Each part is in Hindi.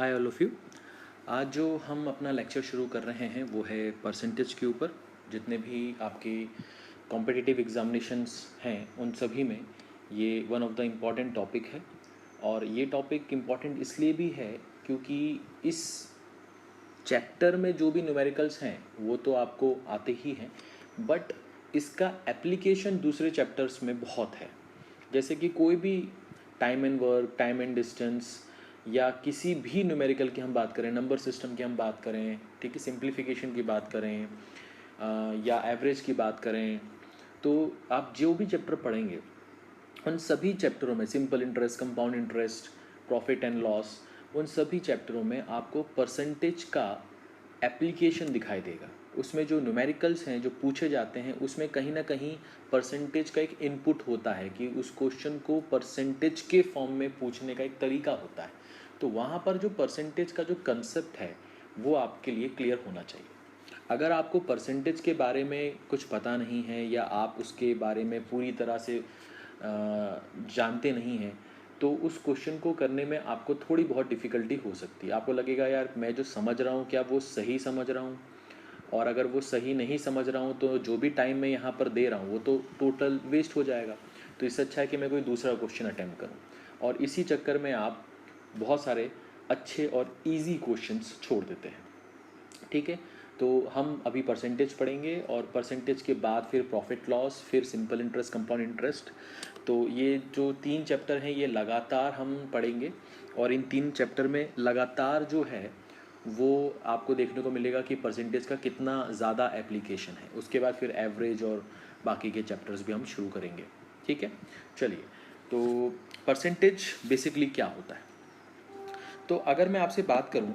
Hi all of you. आज जो हम अपना लेक्चर शुरू कर रहे हैं वो है परसेंटेज के ऊपर। जितने भी आपके कॉम्पिटिटिव एग्जामिनेशंस हैं उन सभी में ये one of the important topic है। और ये टॉपिक इम्पॉर्टेंट इसलिए भी है क्योंकि इस चैप्टर में जो भी न्यूमेरिकल्स हैं वो तो आपको आते ही हैं, बट इसका एप्लीकेशन दूसरे चैप्टर्स में बहुत है। जैसे कि कोई भी time and work, time and distance, या किसी भी न्यूमेरिकल की हम बात करें, नंबर सिस्टम की हम बात करें, ठीक है, सिंप्लीफिकेशन की बात करें, या एवरेज की बात करें, तो आप जो भी चैप्टर पढ़ेंगे उन सभी चैप्टरों में simple interest, compound interest, profit and loss, उन सभी चैप्टरों में आपको परसेंटेज का एप्लीकेशन दिखाई देगा। उसमें जो न्यूमेरिकल्स हैं जो पूछे जाते हैं उसमें कहीं ना कहीं परसेंटेज का एक इनपुट होता है कि उस क्वेश्चन को परसेंटेज के फॉर्म में पूछने का एक तरीका होता है। तो वहाँ पर जो परसेंटेज का जो कंसेप्ट है वो आपके लिए क्लियर होना चाहिए। अगर आपको परसेंटेज के बारे में कुछ पता नहीं है या आप उसके बारे में पूरी तरह से जानते नहीं हैं तो उस क्वेश्चन को करने में आपको थोड़ी बहुत डिफ़िकल्टी हो सकती है। आपको लगेगा यार मैं जो समझ रहा हूँ क्या वो सही समझ रहा हूँ, और अगर वो सही नहीं समझ रहा हूँ तो जो भी टाइम मैं यहाँ पर दे रहा हूँ वो तो टोटल वेस्ट हो जाएगा। तो इससे अच्छा है कि मैं कोई दूसरा क्वेश्चन अटैम्प्ट करूँ, और इसी चक्कर में आप बहुत सारे अच्छे और इजी क्वेश्चंस छोड़ देते हैं। ठीक है, तो हम अभी परसेंटेज पढ़ेंगे और परसेंटेज के बाद फिर प्रॉफिट लॉस, फिर सिंपल इंटरेस्ट, कंपाउंड इंटरेस्ट। तो ये जो 3 चैप्टर हैं ये लगातार हम पढ़ेंगे, और इन 3 चैप्टर में लगातार जो है वो आपको देखने को मिलेगा कि परसेंटेज का कितना ज़्यादा एप्लीकेशन है। उसके बाद फिर एवरेज और बाकी के चैप्टर्स भी हम शुरू करेंगे। ठीक है, चलिए। तो परसेंटेज बेसिकली क्या होता है? तो अगर मैं आपसे बात करूं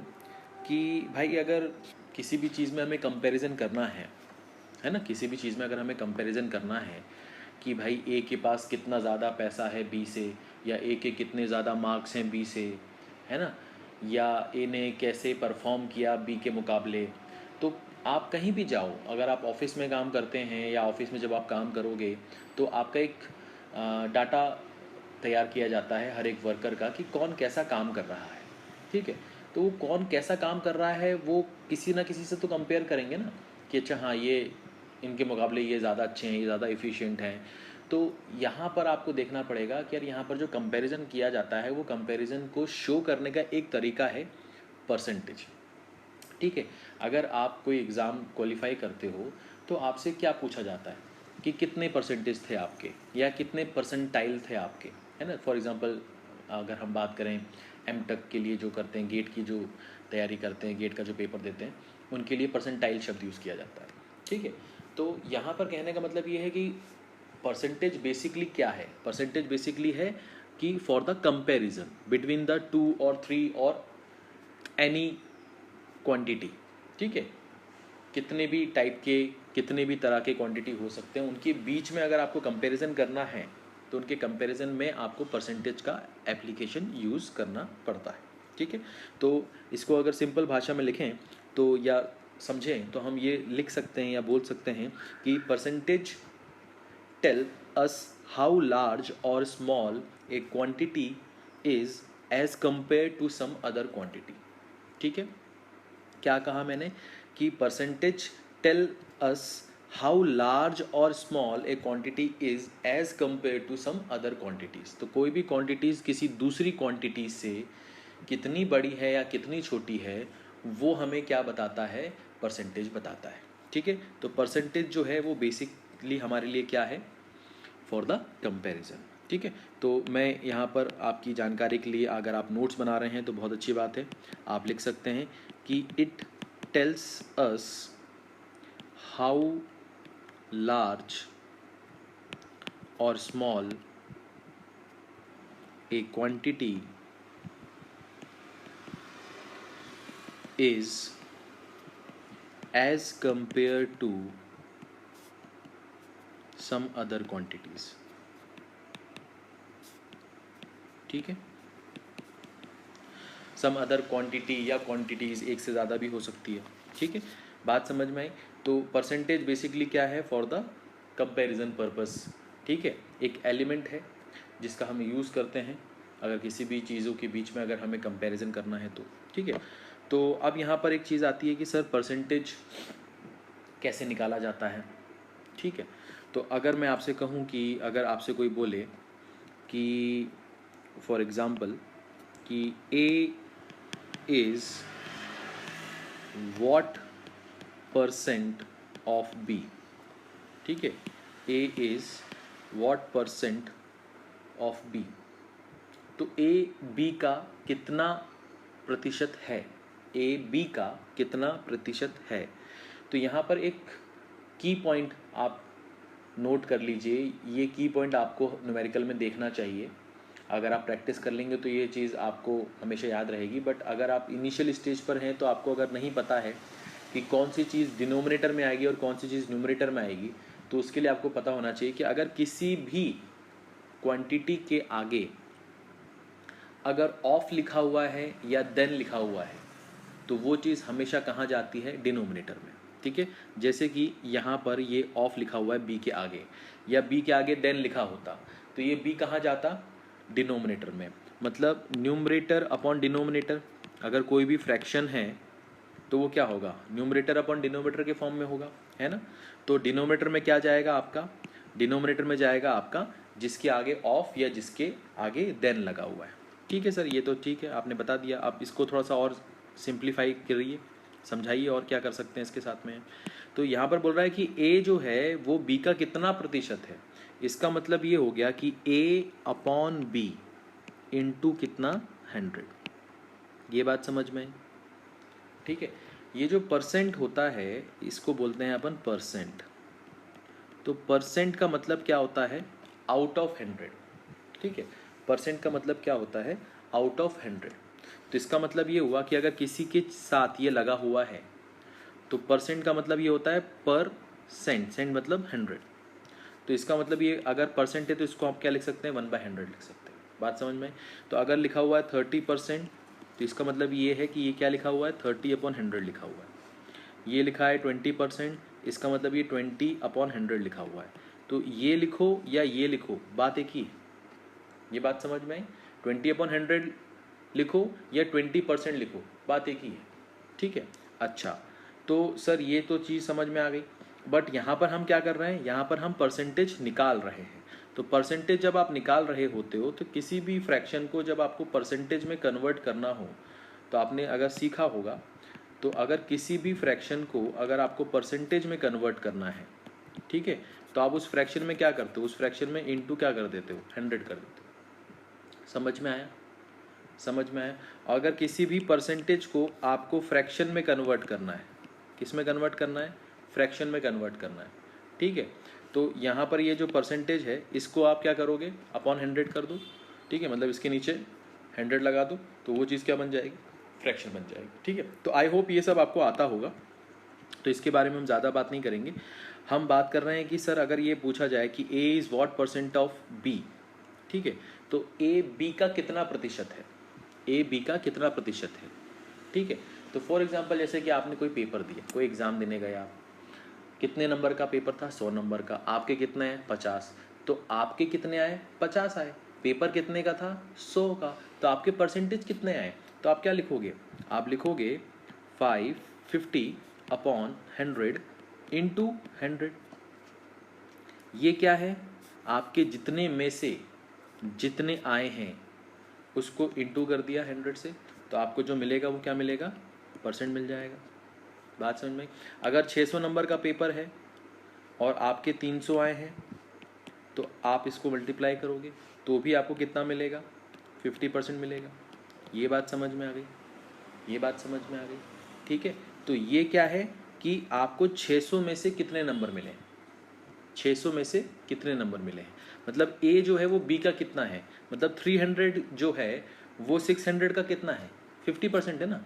कि भाई अगर किसी भी चीज़ में हमें कंपैरिजन करना है ना, किसी भी चीज़ में अगर हमें कंपैरिजन करना है कि भाई ए के पास कितना ज़्यादा पैसा है बी से, या ए के कितने ज़्यादा मार्क्स हैं बी से, है ना, या ए ने कैसे परफॉर्म किया बी के मुकाबले, तो आप कहीं भी जाओ, अगर आप ऑफिस में काम करते हैं या ऑफिस में जब आप काम करोगे तो आपका एक डाटा तैयार किया जाता है हर एक वर्कर का कि कौन कैसा काम कर रहा है। ठीक है, तो वो कौन कैसा काम कर रहा है वो किसी ना किसी से तो कंपेयर करेंगे ना, कि अच्छा हाँ ये इनके मुकाबले ये ज़्यादा अच्छे हैं, ये ज़्यादा एफिशिएंट हैं। तो यहाँ पर आपको देखना पड़ेगा कि यार यहाँ पर जो कंपैरिजन किया जाता है वो कंपैरिजन को शो करने का एक तरीका है परसेंटेज। ठीक है, अगर आप कोई एग्ज़ाम क्वालिफाई करते हो तो आपसे क्या पूछा जाता है कि कितने परसेंटेज थे आपके या कितने परसेंटाइल थे आपके, है ना। फॉर एग्ज़ाम्पल अगर हम बात करें एम टेक के लिए जो करते हैं, गेट की जो तैयारी करते हैं, गेट का जो पेपर देते हैं, उनके लिए परसेंटाइल शब्द यूज़ किया जाता है। ठीक है, तो यहाँ पर कहने का मतलब ये है कि परसेंटेज बेसिकली क्या है? परसेंटेज बेसिकली है कि for the comparison between the 2 और 3 और एनी क्वांटिटी। ठीक है, कितने भी टाइप के, कितने भी तरह के क्वांटिटी हो सकते हैं, उनके बीच में अगर आपको कंपैरिजन करना है तो उनके कंपैरिजन में आपको परसेंटेज का एप्लीकेशन यूज़ करना पड़ता है। ठीक है, तो इसको अगर सिंपल भाषा में लिखें तो या समझें तो हम ये लिख सकते हैं या बोल सकते हैं कि percentage tell us how large और small a quantity is as compare to some other quantity. ठीक है, क्या कहा मैंने कि percentage tell us how large और small a quantity is as compare to some other quantities. तो कोई भी क्वांटिटीज़ किसी दूसरी क्वांटिटी से कितनी बड़ी है या कितनी छोटी है वो हमें क्या बताता है? परसेंटेज बताता है। ठीक है, तो परसेंटेज जो है वो बेसिकली हमारे लिए क्या है? For the comparison. ठीक है, तो मैं यहाँ पर आपकी जानकारी के लिए अगर आप नोट्स बना रहे हैं तो बहुत अच्छी बात है, आप लिख सकते हैं कि it tells us how large और small a quantity is as compare to some other quantities. ठीक है, सम अदर क्वांटिटी या क्वांटिटीज़ एक से ज़्यादा भी हो सकती है। ठीक है, बात समझ में आई? तो परसेंटेज बेसिकली क्या है? For the comparison purpose. ठीक है, एक एलिमेंट है जिसका हम यूज़ करते हैं अगर किसी भी चीज़ों के बीच में अगर हमें कंपैरिजन करना है तो, ठीक है। तो अब यहाँ पर एक चीज़ आती है कि सर परसेंटेज कैसे निकाला जाता है, ठीक है। तो अगर मैं आपसे कहूँ कि अगर आपसे कोई बोले कि फॉर एग्ज़ाम्पल कि A is what percent of B, ठीक है, A is what percent of B, तो ए बी का कितना प्रतिशत है, ए बी का कितना प्रतिशत है। तो यहाँ पर एक की पॉइंट आप नोट कर लीजिए, ये की पॉइंट आपको न्यूमेरिकल में देखना चाहिए। अगर आप प्रैक्टिस कर लेंगे तो ये चीज़ आपको हमेशा याद रहेगी, बट अगर आप इनिशियल स्टेज पर हैं तो आपको अगर नहीं पता है कि कौन सी चीज़ डिनोमिनेटर में आएगी और कौन सी चीज़ न्यूमरेटर में आएगी, तो उसके लिए आपको पता होना चाहिए कि अगर किसी भी क्वांटिटी के आगे अगर ऑफ लिखा हुआ है या देन लिखा हुआ है तो वो चीज़ हमेशा कहाँ जाती है, डिनोमिनेटर में, ठीक है। जैसे कि यहाँ पर ये ऑफ लिखा हुआ है बी के आगे, या बी के आगे देन लिखा होता तो ये बी कहाँ जाता, डिनोमिनेटर में। मतलब न्यूमरेटर अपॉन डिनोमिनेटर, अगर कोई भी फ्रैक्शन है तो वो क्या होगा, न्यूमरेटर अपॉन डिनोमिनेटर के फॉर्म में होगा, है ना। तो डिनोमिनेटर में क्या जाएगा आपका, डिनोमिनेटर में जाएगा आपका जिसके आगे ऑफ या जिसके आगे देन लगा हुआ है, ठीक है सर। ये तो ठीक है, आपने बता दिया। आप इसको थोड़ा सा और सिंप्लीफाई करिए, समझाइए और क्या कर सकते हैं इसके साथ में। तो यहाँ पर बोल रहा है कि ए जो है वो बी का कितना प्रतिशत है। इसका मतलब ये हो गया कि ए अपॉन बी इंटू कितना, 100। ये बात समझ में आई, ठीक है। ये जो परसेंट होता है इसको बोलते हैं अपन परसेंट। तो परसेंट का मतलब क्या होता है, आउट ऑफ 100, ठीक है। परसेंट का मतलब क्या होता है, आउट ऑफ 100। तो इसका मतलब ये हुआ कि अगर किसी के साथ ये लगा हुआ है तो परसेंट का मतलब ये होता है पर सेंट, सेंट मतलब 100। तो इसका मतलब ये अगर परसेंट है तो इसको आप क्या लिख सकते हैं, 1/100 लिख सकते हैं। बात समझ में। तो अगर लिखा हुआ है 30% तो इसका मतलब ये है कि ये क्या लिखा हुआ है, 30/100 लिखा हुआ है। ये लिखा है 20%, इसका मतलब ये 20/100 लिखा हुआ है। तो ये लिखो या ये लिखो, बात एक ही। ये बात समझ में आई, 20/100 लिखो या 20% लिखो, बात एक ही है, ठीक है। अच्छा, तो सर ये तो चीज़ समझ में आ गई, बट यहाँ पर हम क्या कर रहे हैं, यहाँ पर हम परसेंटेज निकाल रहे हैं। तो परसेंटेज जब आप निकाल रहे होते हो तो किसी भी फ्रैक्शन को जब आपको परसेंटेज में कन्वर्ट करना हो तो आपने अगर सीखा होगा, तो अगर किसी भी फ्रैक्शन को अगर आपको परसेंटेज में कन्वर्ट करना है, ठीक है, तो आप उस फ्रैक्शन में क्या करते हो, उस फ्रैक्शन में इनटू क्या कर देते हो, 100 कर देते हो। समझ में आया, समझ में आया। अगर किसी भी परसेंटेज को आपको फ्रैक्शन में कन्वर्ट करना है, किस में कन्वर्ट करना है, फ्रैक्शन में कन्वर्ट करना है, ठीक है। तो यहाँ पर ये जो परसेंटेज है इसको आप क्या करोगे, अपॉन 100 कर दो, ठीक है। मतलब इसके नीचे 100 लगा दो तो वो चीज़ क्या बन जाएगी, फ्रैक्शन बन जाएगी, ठीक है। तो आई होप ये सब आपको आता होगा, तो इसके बारे में हम ज़्यादा बात नहीं करेंगे। हम बात कर रहे हैं कि सर अगर ये पूछा जाए कि A is what percent of B, ठीक है, तो ए बी का कितना प्रतिशत है, ए बी का कितना प्रतिशत है, ठीक है। तो फॉर एग्जांपल जैसे कि आपने कोई पेपर दिया, कोई एग्ज़ाम देने गए आप, कितने नंबर का पेपर था, 100 नंबर का, आपके कितने हैं, 50। तो आपके कितने आए, 50 आए। पेपर कितने का था, 100 का, तो आपके परसेंटेज कितने आए। तो आप क्या लिखोगे, आप लिखोगे 550/100 इंटू 100। ये क्या है, आपके जितने में से जितने आए हैं उसको इंटू कर दिया 100 से, तो आपको जो मिलेगा वो क्या मिलेगा, परसेंट मिल जाएगा। बात समझ में। अगर 600 नंबर का पेपर है और आपके 300 आए हैं तो आप इसको मल्टीप्लाई करोगे तो भी आपको कितना मिलेगा, 50% मिलेगा। ये बात समझ में आ गई, ये बात समझ में आ गई, ठीक है। तो ये क्या है कि आपको 600 में से कितने नंबर मिले, 600 में से कितने नंबर मिले हैं। मतलब ए जो है वो बी का कितना है, मतलब 300 जो है वो 600 का कितना है, 50% है ना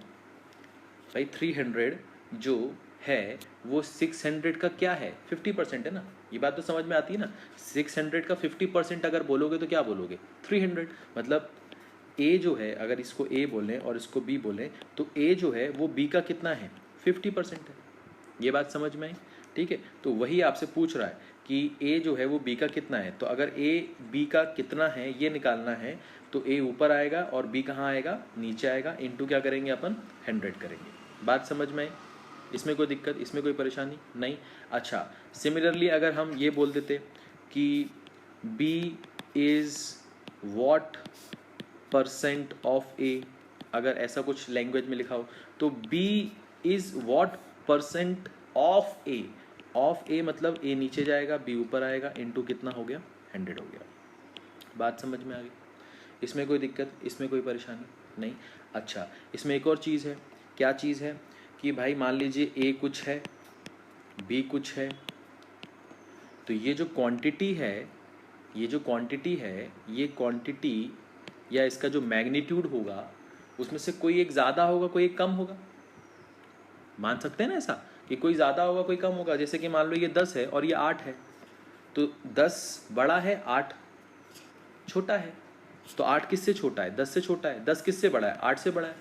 भाई। 300 जो है वो 600 का क्या है, 50% है ना। ये बात तो समझ में आती है ना। 600 का 50% अगर बोलोगे तो क्या बोलोगे, 300। मतलब ए जो है, अगर इसको ए बोलें और इसको बी बोलें तो ए जो है वो बी का कितना है, 50% है। ये बात समझ में आई, ठीक है। तो वही आपसे पूछ रहा है कि ए जो है वो बी का कितना है। तो अगर ए बी का कितना है ये निकालना है तो ए ऊपर आएगा और बी कहाँ आएगा, नीचे आएगा, इनटू क्या करेंगे अपन, 100 करेंगे। बात समझ में आई? इसमें कोई दिक्कत, इसमें कोई परेशानी नहीं। अच्छा, सिमिलरली अगर हम ये बोल देते कि b is what percent of a, अगर ऐसा कुछ लैंग्वेज में लिखा हो तो b is what percent of a, of a मतलब ए नीचे जाएगा, बी ऊपर आएगा, इनटू कितना हो गया, 100 हो गया। बात समझ में आ गई? इसमें कोई दिक्कत, इसमें कोई परेशानी नहीं। अच्छा, इसमें एक और चीज़ है। क्या चीज़ है कि भाई मान लीजिए ए कुछ है, बी कुछ है, तो ये जो क्वांटिटी है, ये जो क्वांटिटी है, ये क्वांटिटी या इसका जो मैग्नीट्यूड होगा उसमें से कोई एक ज़्यादा होगा, कोई एक कम होगा। मान सकते हैं ना ऐसा कि कोई ज़्यादा होगा, कोई कम होगा। जैसे कि मान लो ये 10 है और ये 8 है, तो 10 बड़ा है, 8 छोटा है। तो 8 किससे छोटा है, 10 से छोटा है। 10 किससे बड़ा है, 8 से बड़ा है।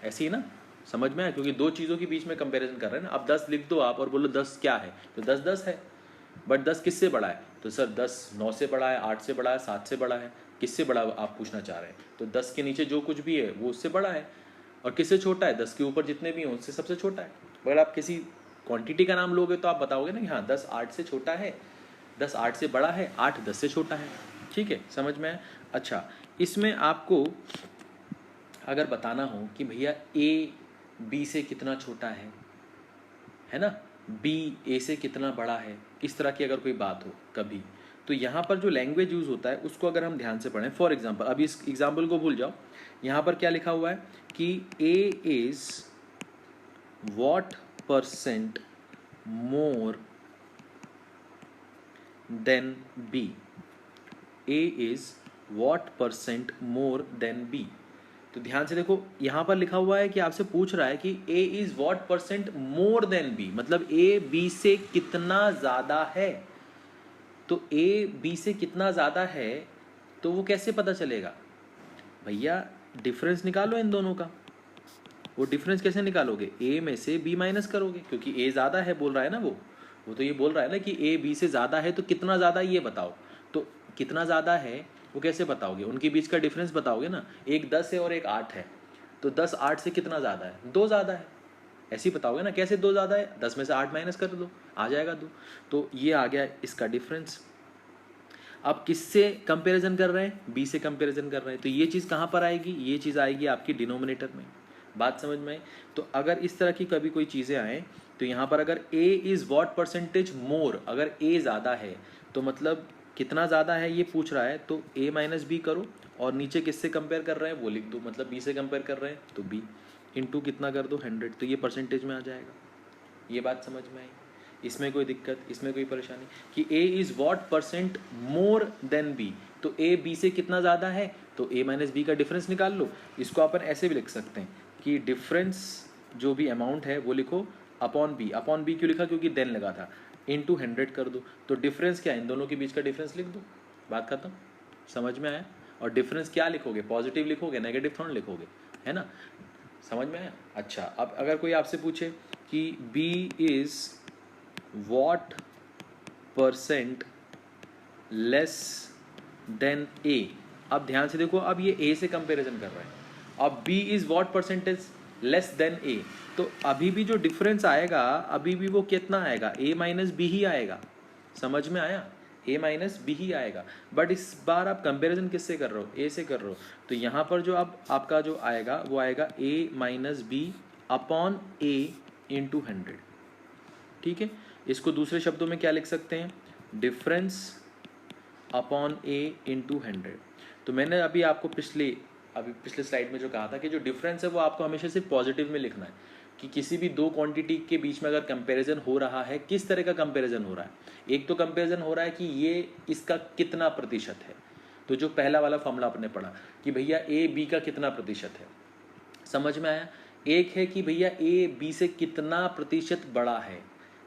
ऐसे ही ना, समझ में आया? क्योंकि दो चीज़ों के बीच में कंपैरिजन कर रहे हैं ना। अब 10 लिख दो आप और बोलो 10 क्या है, तो 10 10 है। बट 10 किससे बड़ा है, तो सर 10 9 से बड़ा है, 8 से बड़ा है, 7 से बड़ा है। किससे बड़ा आप पूछना चाह रहे हैं? तो 10 के नीचे जो कुछ भी है वो उससे बड़ा है। और किससे छोटा है, 10 के ऊपर जितने भी हों उससे सबसे छोटा है। अगर आप किसी क्वांटिटी का नाम लोगे तो आप बताओगे ना कि हाँ 10 8 से छोटा है, 10 8 से बड़ा है, 8 10 से छोटा है। ठीक है, समझ में आया? अच्छा, इसमें आपको अगर बताना हो कि भैया ए बी से कितना छोटा है ना, बी ए से कितना बड़ा है, इस तरह की अगर कोई बात हो कभी, तो यहाँ पर जो लैंग्वेज यूज़ होता है उसको अगर हम ध्यान से पढ़ें। फॉर एग्जांपल, अभी इस एग्जांपल को भूल जाओ, यहाँ पर क्या लिखा हुआ है कि A is what percent more than B, A is what percent more than B. तो ध्यान से देखो, यहाँ पर लिखा हुआ है कि आपसे पूछ रहा है कि a is what percent more then b, मतलब a b से कितना ज़्यादा है। तो a b से कितना ज़्यादा है तो वो कैसे पता चलेगा भैया? डिफरेंस निकालो इन दोनों का। वो डिफरेंस कैसे निकालोगे? a में से b माइनस करोगे, क्योंकि a ज़्यादा है बोल रहा है ना वो तो ये बोल रहा है ना कि a b से ज़्यादा है, तो कितना ज़्यादा ये बताओ। तो कितना ज़्यादा है वो कैसे बताओगे? उनके बीच का डिफरेंस बताओगे ना। एक 10 है और एक 8 है, तो 10 8 से कितना ज़्यादा है? 2 ज़्यादा है। ऐसे ही बताओगे ना, कैसे 2 ज़्यादा है? 10 में से 8 माइनस कर दो, आ जाएगा 2। तो ये आ गया इसका डिफरेंस। अब किससे कंपैरिजन कर रहे हैं? बी से कंपैरिजन कर रहे हैं। तो ये चीज़ कहाँ पर आएगी? ये चीज़ आएगी आपकी डिनोमिनेटर में। बात समझ में आई? तो अगर इस तरह की कभी कोई चीज़ें आए तो यहाँ पर अगर a इज़ व्हाट परसेंटेज मोर, अगर a ज़्यादा है तो मतलब कितना ज़्यादा है ये पूछ रहा है, तो a माइनस बी करो और नीचे किससे कंपेयर कर रहे हैं वो लिख दो, मतलब b से कंपेयर कर रहे हैं तो b इंटू कितना कर दो, 100, तो ये परसेंटेज में आ जाएगा। ये बात समझ में आई? इसमें कोई दिक्कत, इसमें कोई परेशानी कि a is what percent more then b, तो a b से कितना ज़्यादा है तो a माइनस बी का डिफरेंस निकाल लो। इसको अपन ऐसे भी लिख सकते हैं कि डिफरेंस जो भी अमाउंट है वो लिखो अपॉन बी। अपॉन बी क्यों लिखा? क्योंकि देन लगा था, इनटू 100 कर दो। तो डिफरेंस क्या है? इन दोनों के बीच का डिफरेंस लिख दो, बात खत्म। समझ में आया? और डिफरेंस क्या लिखोगे? पॉजिटिव लिखोगे, नेगेटिव थोड़ा लिखोगे, है ना? समझ में आया? अच्छा, अब अगर कोई आपसे पूछे कि b is what percent less than a, अब ध्यान से देखो, अब ये a से कंपैरिजन कर रहे हैं। अब b is what percentage less than a, तो अभी भी जो डिफरेंस आएगा अभी भी वो कितना आएगा? a माइनस बी ही आएगा। समझ में आया? a माइनस बी ही आएगा। बट इस बार आप कंपैरिजन किससे कर रहे हो? a से कर रहे हो। तो यहाँ पर जो अब आपका जो आएगा वो आएगा a minus B upon a into 100। ठीक है, इसको दूसरे शब्दों में क्या लिख सकते हैं? Difference upon a into 100। तो मैंने अभी आपको पिछले स्लाइड में जो कहा था कि जो डिफरेंस है वो आपको हमेशा सिर्फ पॉजिटिव में लिखना है कि किसी भी दो क्वांटिटी के बीच में अगर कंपैरिजन हो रहा है, किस तरह का कंपैरिजन हो रहा है। एक तो कंपैरिजन हो रहा है कि ये इसका कितना प्रतिशत है, तो जो पहला वाला फॉर्मूला आपने पढ़ा कि भैया a b का कितना प्रतिशत है। समझ में आया? एक है कि भैया a b से कितना प्रतिशत बड़ा है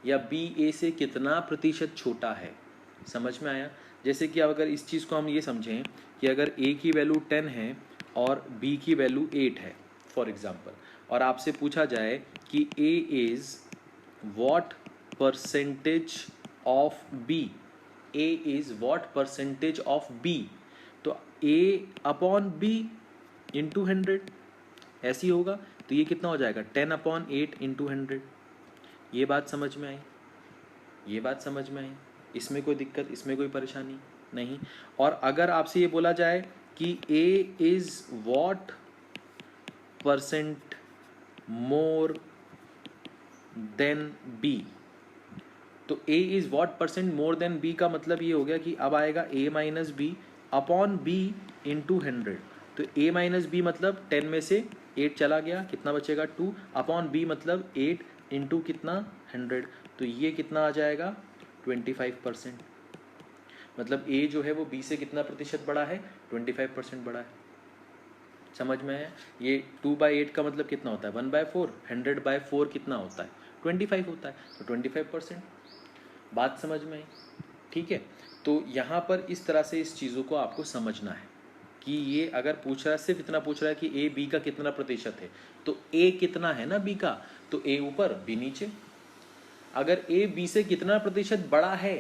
या b a से कितना प्रतिशत छोटा है। समझ में आया? जैसे कि अब अगर इस चीज़ को हम ये समझें कि अगर a की वैल्यू 10 है और b की वैल्यू 8 है फॉर एग्जांपल, और आपसे पूछा जाए कि a is what percentage of b, a is what percentage of b, तो ए अपॉन बी इंटू 100 ऐसी होगा। तो ये कितना हो जाएगा 10/8 इंटू 100। ये बात समझ में आई, ये बात समझ में आई, इसमें कोई दिक्कत, इसमें कोई परेशानी नहीं। और अगर आपसे ये बोला जाए कि A is what percent more than B, तो A is what percent more than B का मतलब ये हो गया कि अब आएगा A minus B upon B into 100। तो ए माइनस बी मतलब 10 में से 8 चला गया, कितना बचेगा 2, अपॉन बी मतलब 8 इंटू कितना 100। तो ये कितना आ जाएगा 25%। मतलब ए जो है वो बी से कितना प्रतिशत बड़ा है, 25% बड़ा है। समझ में है? ये 2/8 का मतलब कितना होता है 1/4, 100/4 कितना होता है 25 होता है, तो 25%। बात समझ में आई? ठीक है। तो यहाँ पर इस तरह से इस चीज़ों को आपको समझना है कि ये अगर पूछ रहा है, सिर्फ इतना पूछ रहा है कि ए बी का कितना प्रतिशत है, तो ए कितना है ना बी का, तो ए ऊपर बी नीचे। अगर ए बी से कितना प्रतिशत बड़ा है,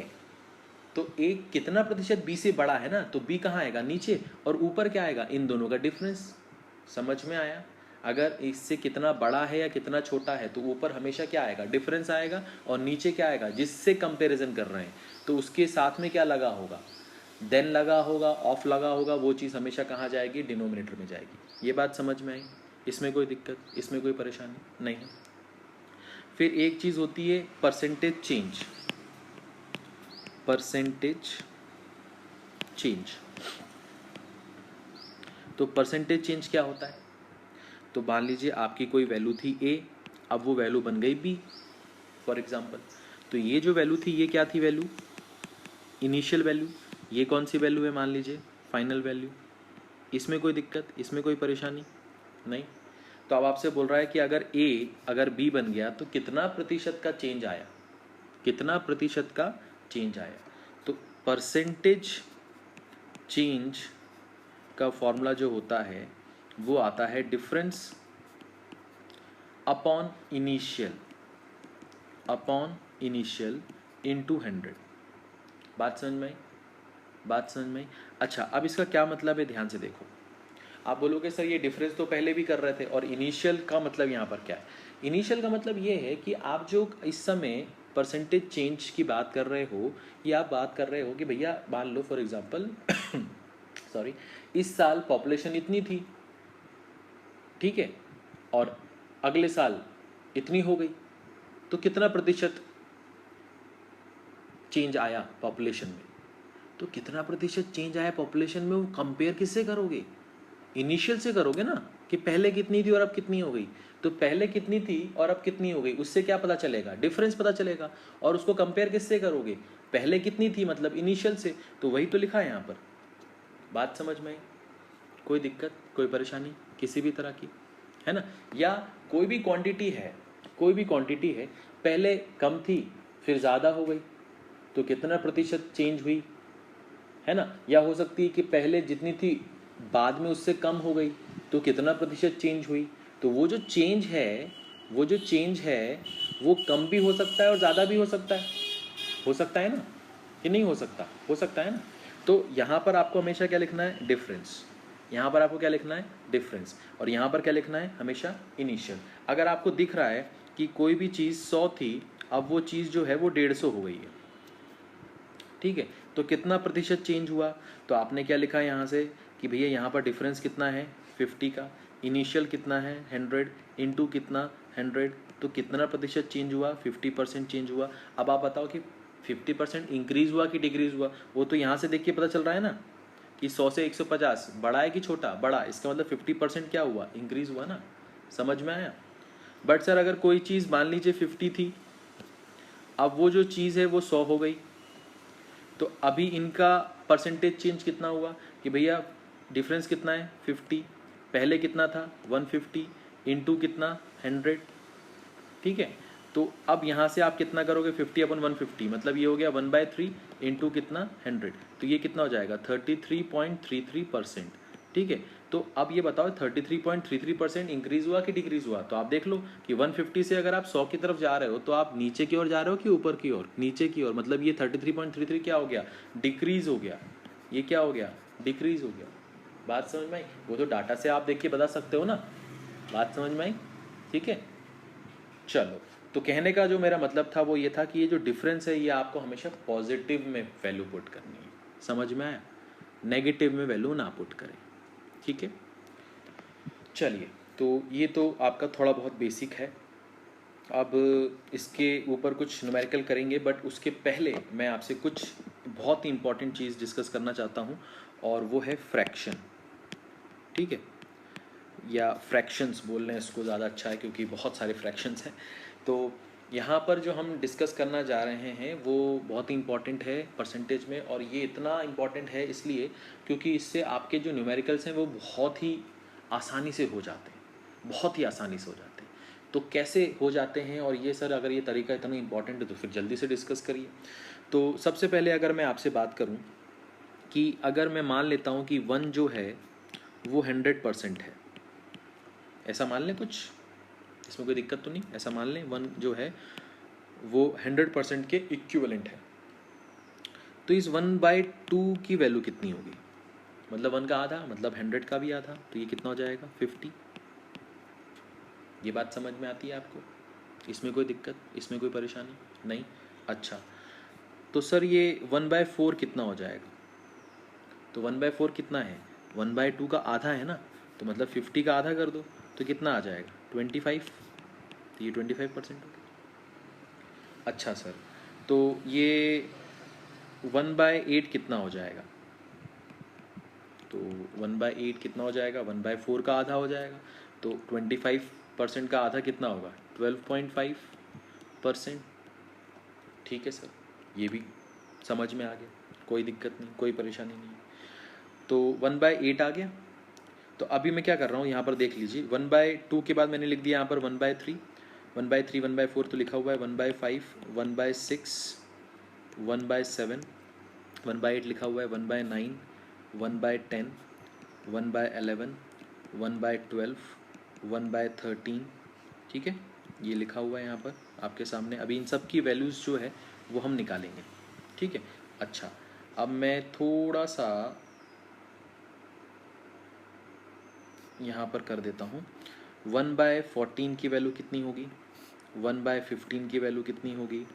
तो ए कितना प्रतिशत बी से बड़ा है ना, तो बी कहाँ आएगा नीचे, और ऊपर क्या आएगा इन दोनों का डिफरेंस। समझ में आया? अगर इससे कितना बड़ा है या कितना छोटा है, तो ऊपर हमेशा क्या आएगा डिफरेंस आएगा, और नीचे क्या आएगा जिससे कंपैरिजन कर रहे हैं, तो उसके साथ में क्या लगा होगा, देन लगा होगा, ऑफ लगा होगा, वो चीज़ हमेशा कहाँ जाएगी, डिनोमिनेटर में जाएगी। ये बात समझ में आई? इसमें कोई दिक्कत, इसमें कोई परेशानी नहीं है। फिर एक चीज़ होती है परसेंटेज चेंज। परसेंटेज चेंज, तो परसेंटेज चेंज क्या होता है? तो मान लीजिए आपकी कोई वैल्यू थी ए, अब वो वैल्यू बन गई बी फॉर एग्जांपल। तो ये जो वैल्यू थी ये क्या थी वैल्यू, इनिशियल वैल्यू। ये कौन सी वैल्यू है, मान लीजिए फाइनल वैल्यू। इसमें कोई दिक्कत, इसमें कोई परेशानी नहीं। तो अब आपसे बोल रहा है कि अगर बी बन गया तो कितना प्रतिशत का चेंज आया, कितना प्रतिशत का चेंज आया। तो परसेंटेज चेंज का फॉर्मूला जो होता है वो आता है डिफरेंस अपॉन इनिशियल इंटू 100। बात समझ में आई? बात समझ में आई? अच्छा, अब इसका क्या मतलब है, ध्यान से देखो। आप बोलोगे सर ये डिफरेंस तो पहले भी कर रहे थे, और इनिशियल का मतलब यहाँ पर क्या है? इनिशियल का मतलब ये है कि आप जो इस समय परसेंटेज चेंज की बात कर रहे हो, या आप बात कर रहे हो कि भैया मान लो फॉर एग्जांपल सॉरी, इस साल पॉपुलेशन इतनी थी, ठीक है, और अगले साल इतनी हो गई, तो कितना प्रतिशत चेंज आया पॉपुलेशन में। तो कितना प्रतिशत चेंज आया पॉपुलेशन में, वो कंपेयर किससे करोगे, इनिशियल से करोगे ना, कि पहले कितनी थी और अब कितनी हो गई। तो पहले कितनी थी और अब कितनी हो गई, उससे क्या पता चलेगा, डिफरेंस पता चलेगा। और उसको कंपेयर किससे करोगे, पहले कितनी थी मतलब इनिशियल से। तो वही तो लिखा है यहाँ पर। बात समझ में आई? कोई दिक्कत, कोई परेशानी किसी भी तरह की है ना? या कोई भी क्वांटिटी है, पहले कम थी फिर ज़्यादा हो गई, तो कितना प्रतिशत चेंज हुई, है ना? या हो सकती है कि पहले जितनी थी बाद में उससे कम हो गई, तो कितना प्रतिशत चेंज हुई। तो वो जो चेंज है वो कम भी हो सकता है और ज़्यादा भी हो सकता है ना, कि नहीं हो सकता है ना। तो यहाँ पर आपको हमेशा क्या लिखना है, डिफरेंस। यहाँ पर आपको क्या लिखना है, डिफरेंस। और यहाँ पर क्या लिखना है, हमेशा इनिशियल। अगर आपको दिख रहा है कि कोई भी चीज़ 100 थी, अब वो चीज़ जो है वो 150 हो गई है, ठीक है, तो कितना प्रतिशत चेंज हुआ। तो आपने क्या लिखा है यहाँ से कि भैया यहाँ पर डिफरेंस कितना है 50 का, इनिशियल कितना है 100 इंटू कितना 100, तो कितना प्रतिशत चेंज हुआ, 50% चेंज हुआ। अब आप बताओ कि 50% इंक्रीज हुआ कि डिक्रीज हुआ। वो तो यहाँ से देख के पता चल रहा है ना कि 100 से 150 बड़ा है कि छोटा, बड़ा। इसका मतलब 50% क्या हुआ, इंक्रीज हुआ ना। समझ में आया? बट सर अगर कोई चीज़ मान लीजिए 50 थी, अब वो जो चीज़ है वो 100 हो गई, तो अभी इनका परसेंटेज चेंज कितना हुआ कि भैया डिफरेंस कितना है 50, पहले कितना था 150 इंटू कितना 100, ठीक है। तो अब यहाँ से आप कितना करोगे 50/150, मतलब ये हो गया 1/3 इंटू कितना 100, तो ये कितना हो जाएगा 33.33%, ठीक है। तो अब ये बताओ 33.33% इंक्रीज हुआ कि डिक्रीज हुआ। तो आप देख लो कि 150 से अगर आप 100 की तरफ जा रहे हो तो आप नीचे की ओर जा रहे हो कि ऊपर की ओर, नीचे की ओर। मतलब ये 33.33 क्या हो गया, डिक्रीज हो गया। ये क्या हो गया, डिक्रीज हो गया। बात समझ में आई? वो तो डाटा से आप देख के बता सकते हो ना, बात समझ में आई? ठीक है, चलो। तो कहने का जो मेरा मतलब था वो ये था कि ये जो डिफरेंस है ये आपको हमेशा पॉजिटिव में वैल्यू पुट करनी है, समझ में आया? नेगेटिव में वैल्यू ना पुट करें, ठीक है। चलिए, तो ये तो आपका थोड़ा बहुत बेसिक है। अब इसके ऊपर कुछ न्यूमेरिकल करेंगे, बट उसके पहले मैं आपसे कुछ बहुत ही इंपॉर्टेंट चीज़ डिस्कस करना चाहता हूँ, और वो है फ्रैक्शन, ठीक है, या फ्रैक्शंस बोल रहे हैं इसको ज़्यादा अच्छा है क्योंकि बहुत सारे फ्रैक्शंस हैं। तो यहाँ पर जो हम डिस्कस करना जा रहे हैं वो बहुत ही इंपॉर्टेंट है परसेंटेज में, और ये इतना इंपॉर्टेंट है इसलिए क्योंकि इससे आपके जो न्यूमेरिकल्स हैं वो बहुत ही आसानी से हो जाते हैं, बहुत ही आसानी से हो जाते हैं। तो कैसे हो जाते हैं, और ये सर अगर ये तरीका इतना इंपॉर्टेंट है तो फिर जल्दी से डिस्कस करिए। तो सबसे पहले अगर मैं आपसे बात करूँ कि अगर मैं मान लेता हूँ कि 1 जो है वो 100% है, ऐसा मान लें, कुछ इसमें कोई दिक्कत तो नहीं, ऐसा मान लें 1 जो है वो 100% के इक्विवेलेंट है, तो इस 1/2 की वैल्यू कितनी होगी? मतलब 1 का आधा मतलब 100 का भी आधा, तो ये कितना हो जाएगा? 50। ये बात समझ में आती है आपको? इसमें कोई दिक्कत, इसमें कोई परेशानी नहीं? अच्छा, तो सर ये 1/4 कितना हो जाएगा? तो 1/4 कितना है? 1/2 का आधा है ना, तो मतलब 50 का आधा कर दो तो कितना आ जाएगा? 25। तो ये 25% हो गया। अच्छा सर, तो ये 1/8 कितना हो जाएगा? तो 1/8 कितना हो जाएगा? 1/4 का आधा हो जाएगा, तो 25% का आधा कितना होगा? 12.5%। ठीक है सर, ये भी समझ में आ गया, कोई दिक्कत नहीं, कोई परेशानी नहीं। तो 1/8 आ गया। तो अभी मैं क्या कर रहा हूँ यहाँ पर देख लीजिए, 1/2 के बाद मैंने लिख दिया यहाँ पर 1/3, 1/3, 1/4 तो लिखा हुआ है, 1/5, 1/6, 1/7, 1/8 लिखा हुआ है, 1/9, 1/10, 1/11, 1/12, 1/13, ठीक है, ये लिखा हुआ है यहाँ पर आपके सामने। अभी इन सब की वैल्यूज़ जो है वो हम निकालेंगे, ठीक है। अच्छा, अब मैं थोड़ा सा यहाँ पर कर देता हूँ, 1/14 की वैल्यू कितनी होगी? 1/15 की वैल्यू कितनी होगी?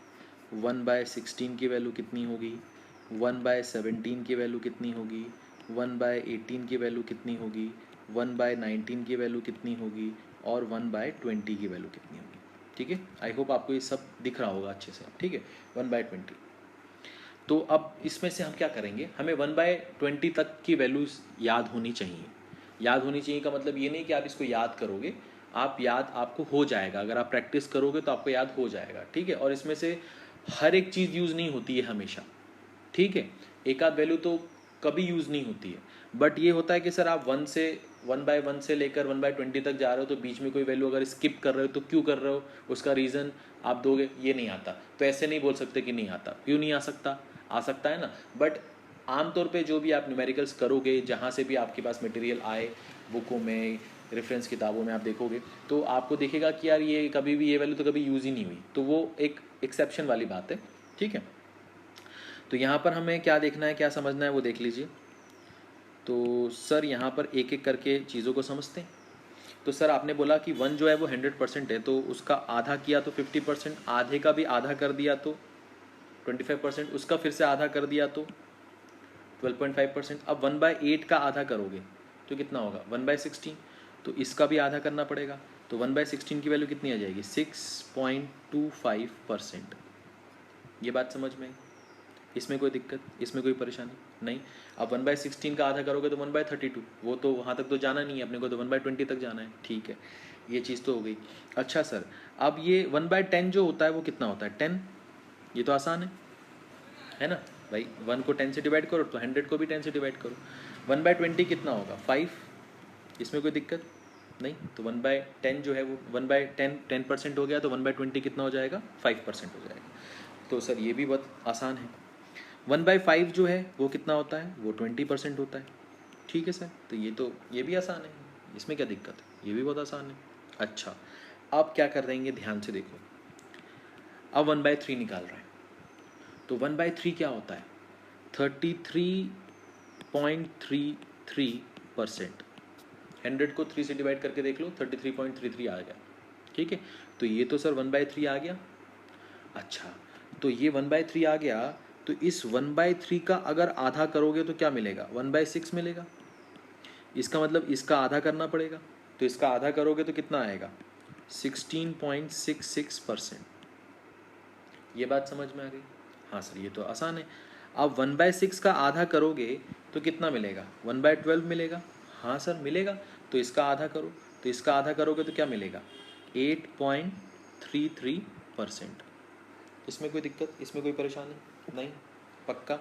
1/16 की वैल्यू कितनी होगी? 1/17 की वैल्यू कितनी होगी? 1/18 की वैल्यू कितनी होगी? 1/19 की वैल्यू कितनी होगी? और 1/20 की वैल्यू कितनी होगी? ठीक है, आई होप आपको ये सब दिख रहा होगा अच्छे से, ठीक है, 1/20। तो अब इसमें से हम क्या करेंगे, हमें 1/20 तक की वैल्यूज याद होनी चाहिए। याद होनी चाहिए का मतलब ये नहीं कि आप इसको याद करोगे, आप याद आपको हो जाएगा, अगर आप प्रैक्टिस करोगे तो आपको याद हो जाएगा, ठीक है। और इसमें से हर एक चीज़ यूज़ नहीं होती है हमेशा, ठीक है, एक आध वैल्यू तो कभी यूज़ नहीं होती है। बट ये होता है कि सर आप 1/1 से लेकर 1/20 तक जा रहे हो, तो बीच में कोई वैल्यू अगर स्किप कर रहे हो तो क्यों कर रहे हो, उसका रीज़न आप दोगे, ये नहीं आता, तो ऐसे नहीं बोल सकते कि नहीं आता। क्यों नहीं आ सकता? आ सकता है ना। बट आमतौर पे जो भी आप न्यूमेरिकल्स करोगे, जहाँ से भी आपके पास मटेरियल आए, बुकों में, रेफरेंस किताबों में आप देखोगे, तो आपको देखेगा कि यार ये कभी भी ये वैल्यू तो कभी यूज़ ही नहीं हुई, तो वो एक एक्सेप्शन वाली बात है, ठीक है। तो यहाँ पर हमें क्या देखना है, क्या समझना है, वो देख लीजिए। तो सर यहाँ पर एक एक करके चीज़ों को समझते हैं। तो सर आपने बोला कि 1 जो है वो 100% है, तो उसका आधा किया तो 50%, आधे का भी आधा कर दिया तो 25%, उसका फिर से आधा कर दिया तो 12.5%। अब 1/8 का आधा करोगे तो कितना होगा? 1/16। तो इसका भी आधा करना पड़ेगा, तो 1/16 की वैल्यू कितनी आ जाएगी? 6.25%। ये बात समझ में आई? इसमें कोई दिक्कत, इसमें कोई परेशानी नहीं। अब 1/16 का आधा करोगे तो 1/32, वो तो वहाँ तक तो जाना नहीं है अपने को, तो 1/20 तक जाना है, ठीक है, ये चीज़ तो हो गई। अच्छा सर, अब ये 1/10 जो होता है वो कितना होता है? 10। ये तो आसान है ना भाई, 1 को 10 से डिवाइड करो तो 100 को भी 10 से डिवाइड करो। 1/20 कितना होगा? 5। इसमें कोई दिक्कत नहीं। तो 1/10 जो है वो 1/10 10% हो गया, तो 1/20 कितना हो जाएगा? 5% हो जाएगा। तो सर ये भी बहुत आसान है। 1/5 जो है वो कितना होता है? वो 20% होता है, ठीक है सर। तो ये भी आसान है, इसमें क्या दिक्कत है, ये भी बहुत आसान है। अच्छा, अब क्या कर देंगे, ध्यान से देखो। अब 1/3 निकाल रहे हैं, तो 1/3 क्या होता है? 33.33% परसेंट। 100 को 3 से डिवाइड करके देख लो, 33.33 आ गया। ठीक है, तो ये तो सर 1/3 आ गया। अच्छा, तो ये 1/3 आ गया, तो इस 1/3 का अगर आधा करोगे तो क्या मिलेगा? 1/6 मिलेगा। इसका मतलब इसका आधा करना पड़ेगा, तो इसका आधा करोगे तो कितना आएगा? 16.66%। ये बात समझ में आ गई? हाँ सर, ये तो आसान है। अब 1/6 का आधा करोगे तो कितना मिलेगा? 1/12 मिलेगा। हाँ सर मिलेगा, तो इसका आधा करो, तो इसका आधा करोगे तो क्या मिलेगा? 8.33%। इसमें कोई दिक्कत, इसमें कोई परेशानी नहीं? पक्का,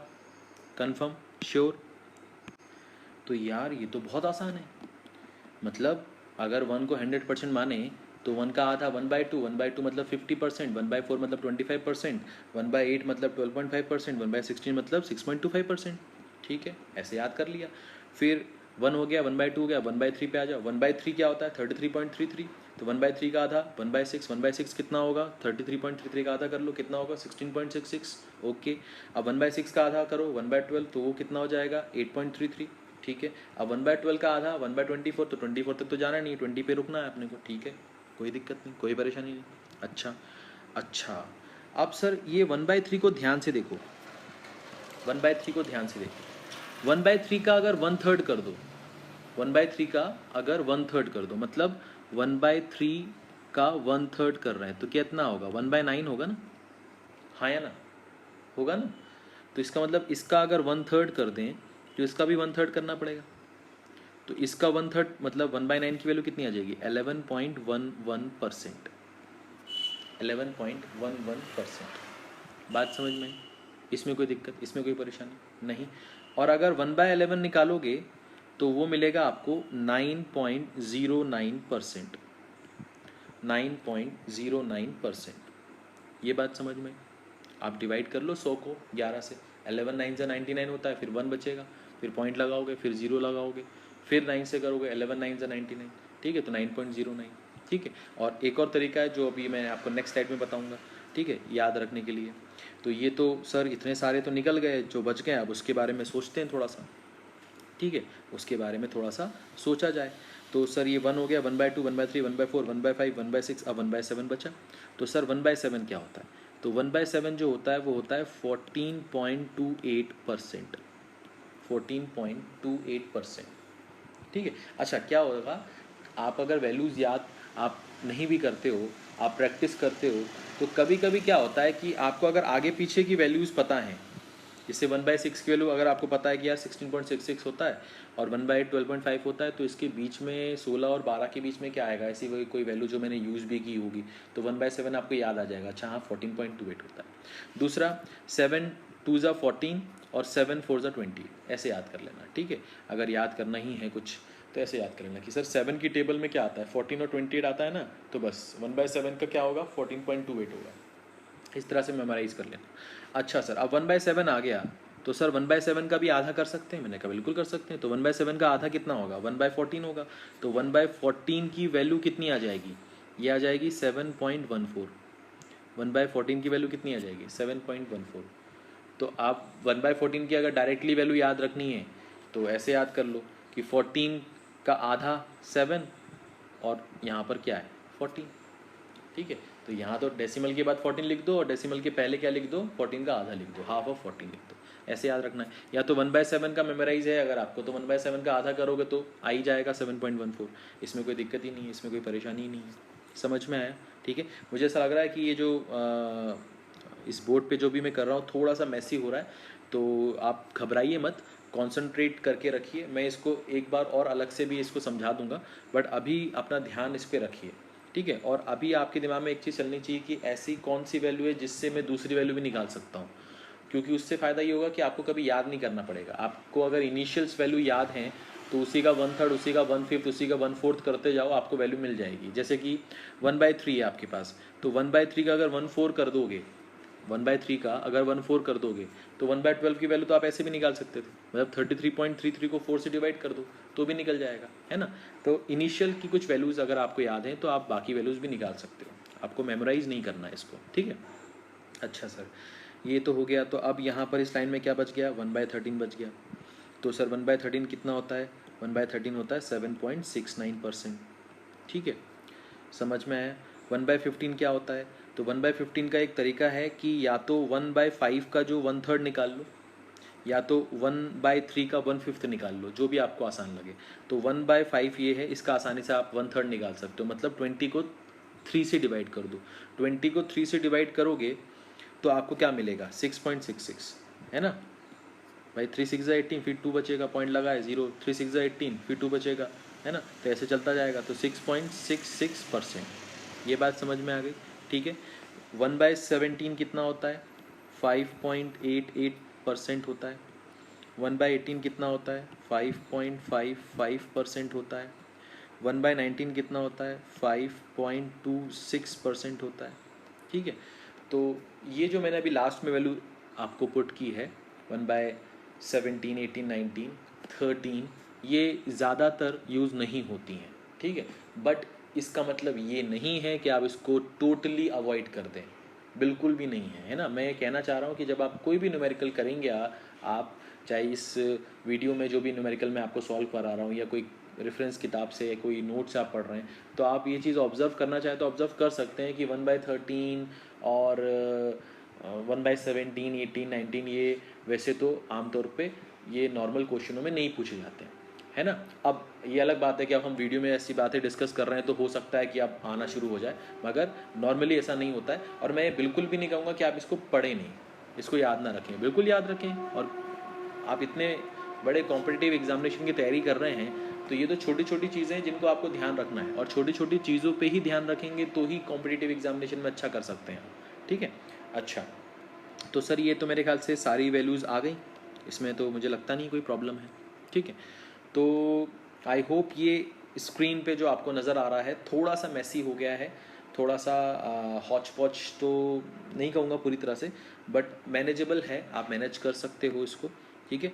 कंफर्म, श्योर? तो यार ये तो बहुत आसान है। मतलब अगर 1 को 100% माने तो 1 का आधा 1/2, 1/2 मतलब 50%, 1/4 मतलब 25%, 1/8 मतलब 12.5%, 1/16 मतलब 6.25%। ठीक है, ऐसे याद कर लिया। फिर 1 हो गया, 1/2 हो गया, 1/3 पे आ जाओ। 1/3 क्या होता है? 33.33। तो 1/3 का आधा 1/6, 1/6 कितना होगा? 33.33 का आधा कर लो, कितना होगा? 16.66। ओके, अब 1/6 का आधा करो 1/12, तो वो कितना हो जाएगा? 8.33। ठीक है, अब 1/12 का आधा 1/24, तो 24 तक तो जाना नहीं है, 20 पे रुकना है अपने को। ठीक है, कोई दिक्कत नहीं, कोई परेशानी नहीं। अच्छा अच्छा, अब सर ये 1/3 को ध्यान से देखो, 1/3 को ध्यान से देखो। 1/3 का अगर 1/3 कर दो, 1/3 का अगर 1/3 कर दो, मतलब 1/3 का 1/3 कर रहे हैं तो कितना होगा? 1/9 होगा ना? हाँ या ना? होगा ना? तो इसका मतलब इसका अगर 1/3 कर दें तो इसका भी 1/3 करना पड़ेगा। तो इसका 1/3 मतलब 1/9 की वैल्यू कितनी आ जाएगी? 11.11%। 11.11%। बात समझ में आई? इसमें कोई दिक्कत, इसमें कोई परेशानी नहीं? और अगर 1/11 निकालोगे तो वो मिलेगा आपको 9.09%। 9.09%। ये बात समझ में आई? आप डिवाइड कर लो 100 को 11 से। 11 9 से 99 होता है, फिर 1 बचेगा, फिर पॉइंट लगाओगे, फिर 0 लगाओगे, फिर 9 से करोगे, 11 9 से 99। ठीक है, तो 9.09। ठीक है, और एक और तरीका है जो अभी मैं आपको नेक्स्ट स्लाइड में बताऊंगा। ठीक है, याद रखने के लिए। तो ये तो सर इतने सारे तो निकल गए, जो बच गए अब उसके बारे में सोचते हैं थोड़ा सा। ठीक है, उसके बारे में थोड़ा सा सोचा जाए। तो सर ये 1 हो गया, 1/2, 1/3, 1/4, 1/5, 1/6, अब 1/7 बचा। तो सर 1/7 क्या होता है? तो 1/7 जो होता है वो होता है 14.28%। 14.28%। ठीक है, अच्छा क्या होगा, आप अगर वैल्यूज़ याद आप नहीं भी करते हो, आप प्रैक्टिस करते हो, तो कभी कभी क्या होता है कि आपको अगर आगे पीछे की वैल्यूज़ पता हैं, जैसे 1/6 की वैल्यू अगर आपको पता है कि यार 16.66 होता है और 1/8 12.5 होता है, तो इसके बीच में 16 और 12 के बीच में क्या आएगा? ऐसी कोई वैल्यू जो मैंने यूज़ भी की होगी, तो 1/7 आपको याद आ जाएगा। अच्छा हाँ, 14.28 होता है। दूसरा 7 2 ज़ा 14 और 7 4 ज़ा 20, ऐसे याद कर लेना। ठीक है, अगर याद करना ही है कुछ तो ऐसे याद कर लेना कि सर 7 की टेबल में क्या आता है? 14 और 28 आता है ना, तो बस 1/7 का क्या होगा? 14.28 होगा। इस तरह से मेमोराइज कर लेना। अच्छा सर, अब 1/7 आ गया, तो सर 1/7 का भी आधा कर सकते हैं? मैंने कहा बिल्कुल कर सकते हैं। तो 1/7 का आधा कितना होगा? 1/14 होगा। तो 1/14 की वैल्यू कितनी आ जाएगी? ये आ जाएगी 7.14। 1/14 की वैल्यू कितनी आ जाएगी? 7.14। तो आप 1/14 की अगर डायरेक्टली वैल्यू याद रखनी है तो ऐसे याद कर लो कि 14 का आधा 7 और यहाँ पर क्या है? 14। ठीक है, तो यहाँ तो डेसिमल के बाद 14 लिख दो और डेसिमल के पहले क्या लिख दो? 14 का आधा लिख दो, हाफ ऑफ 14 लिख दो। ऐसे याद रखना है। या तो 1/7 का मेमोराइज है अगर आपको, तो 1/7 का आधा करोगे तो आ ही जाएगा 7.14। इसमें कोई दिक्कत ही नहीं है, इसमें कोई परेशानी ही नहीं है। समझ में आया? ठीक है, मुझे ऐसा लग रहा है कि ये जो इस बोर्ड पे जो भी मैं कर रहा हूँ थोड़ा सा मैसी हो रहा है, तो आप घबराइए मत, कॉन्सेंट्रेट करके रखिए। मैं इसको एक बार और अलग से भी इसको समझा दूंगा, बट अभी अपना ध्यान इस पर रखिए। ठीक है, और अभी आपके दिमाग में एक चीज़ चलनी चाहिए कि ऐसी कौन सी वैल्यू है जिससे मैं दूसरी वैल्यू भी निकाल सकता हूँ, क्योंकि उससे फ़ायदा ये होगा कि आपको कभी याद नहीं करना पड़ेगा। आपको अगर इनिशियल्स वैल्यू याद हैं तो उसी का 1/3, उसी का 1/5, उसी का 1/4 करते जाओ, आपको वैल्यू मिल जाएगी। जैसे कि 1/3 है आपके पास, तो 1/3 का अगर 1/4 कर दोगे, 1/3 का अगर 1/4 कर दोगे तो 1/12 की वैल्यू तो आप ऐसे भी निकाल सकते थे, मतलब 33.33 को 4 से डिवाइड कर दो तो भी निकल जाएगा, है ना? तो इनिशियल की कुछ वैल्यूज़ अगर आपको याद हैं तो आप बाकी वैल्यूज़ भी निकाल सकते हो, आपको मेमोराइज नहीं करना है इसको। ठीक है, अच्छा सर ये तो हो गया। तो अब यहाँ पर इस लाइन में क्या बच गया? 1/13 बच गया। तो सर 1/13 कितना होता है? 1/13 होता है 7.69%। ठीक है, समझ में आया। 1/15 क्या होता है? तो 1/15 का एक तरीका है कि या तो 1/5 का जो 1/3 निकाल लो, या तो 1/3 का 1/5 निकाल लो, जो भी आपको आसान लगे। तो 1/5 ये है, इसका आसानी से आप 1/3 निकाल सकते हो, मतलब 20 को 3 से डिवाइड कर दो। 20 को 3 से डिवाइड करोगे तो आपको क्या मिलेगा? 6.66, है ना भाई। 3 6 18, फिर 2 बचेगा, पॉइंट लगा है 0, 3 6 18, फिर 2 बचेगा, है ना। तो ऐसे चलता जाएगा। तो 6.66%, ये बात समझ में आ गई। ठीक है, 1/17 कितना होता है? 5.88% होता है। 1/18 कितना होता है? 5.55% होता है। 1/19 कितना होता है? 5.26% होता है। ठीक है, तो ये जो मैंने अभी लास्ट में वैल्यू आपको पुट की है, 1/17, 18, 19, 13, ये ज़्यादातर यूज़ नहीं होती हैं। ठीक है, बट इसका मतलब ये नहीं है कि आप इसको टोटली अवॉइड कर दें, बिल्कुल भी नहीं है, है ना। मैं ये कहना चाह रहा हूँ कि जब आप कोई भी न्यूमेरिकल करेंगे, आप चाहे इस वीडियो में जो भी न्यूमेरिकल मैं आपको सॉल्व करा रहा हूँ, या कोई रेफरेंस किताब से, कोई नोट्स आप पढ़ रहे हैं, तो आप ये चीज़ ऑब्जर्व करना चाहें तो ऑब्जर्व कर सकते हैं कि 1/13 और 1/17, 18, 19 ये वैसे तो आमतौर पे ये नॉर्मल क्वेश्चनों में नहीं पूछे जाते हैं, है ना। अब ये अलग बात है कि अब हम वीडियो में ऐसी बातें डिस्कस कर रहे हैं तो हो सकता है कि अब आना शुरू हो जाए, मगर नॉर्मली ऐसा नहीं होता है। और मैं बिल्कुल भी नहीं कहूँगा कि आप इसको पढ़ें नहीं, इसको याद ना रखें, बिल्कुल याद रखें। और आप इतने बड़े कॉम्पिटिटिव एग्जामिनेशन की तैयारी कर रहे हैं, तो ये तो छोटी छोटी चीज़ें हैं जिनको आपको ध्यान रखना है, और छोटी छोटी चीज़ों पे ही ध्यान रखेंगे तो ही कॉम्पिटिटिव एग्जामिनेशन में अच्छा कर सकते हैं। ठीक है, अच्छा, तो सर ये तो मेरे ख्याल से सारी वैल्यूज़ आ गई, इसमें तो मुझे लगता नहीं कोई प्रॉब्लम है। ठीक है, तो आई होप ये स्क्रीन पे जो आपको नज़र आ रहा है थोड़ा सा मैसी हो गया है, थोड़ा सा हॉच पॉच तो नहीं कहूँगा पूरी तरह से, बट मैनेजेबल है, आप मैनेज कर सकते हो इसको। ठीक है,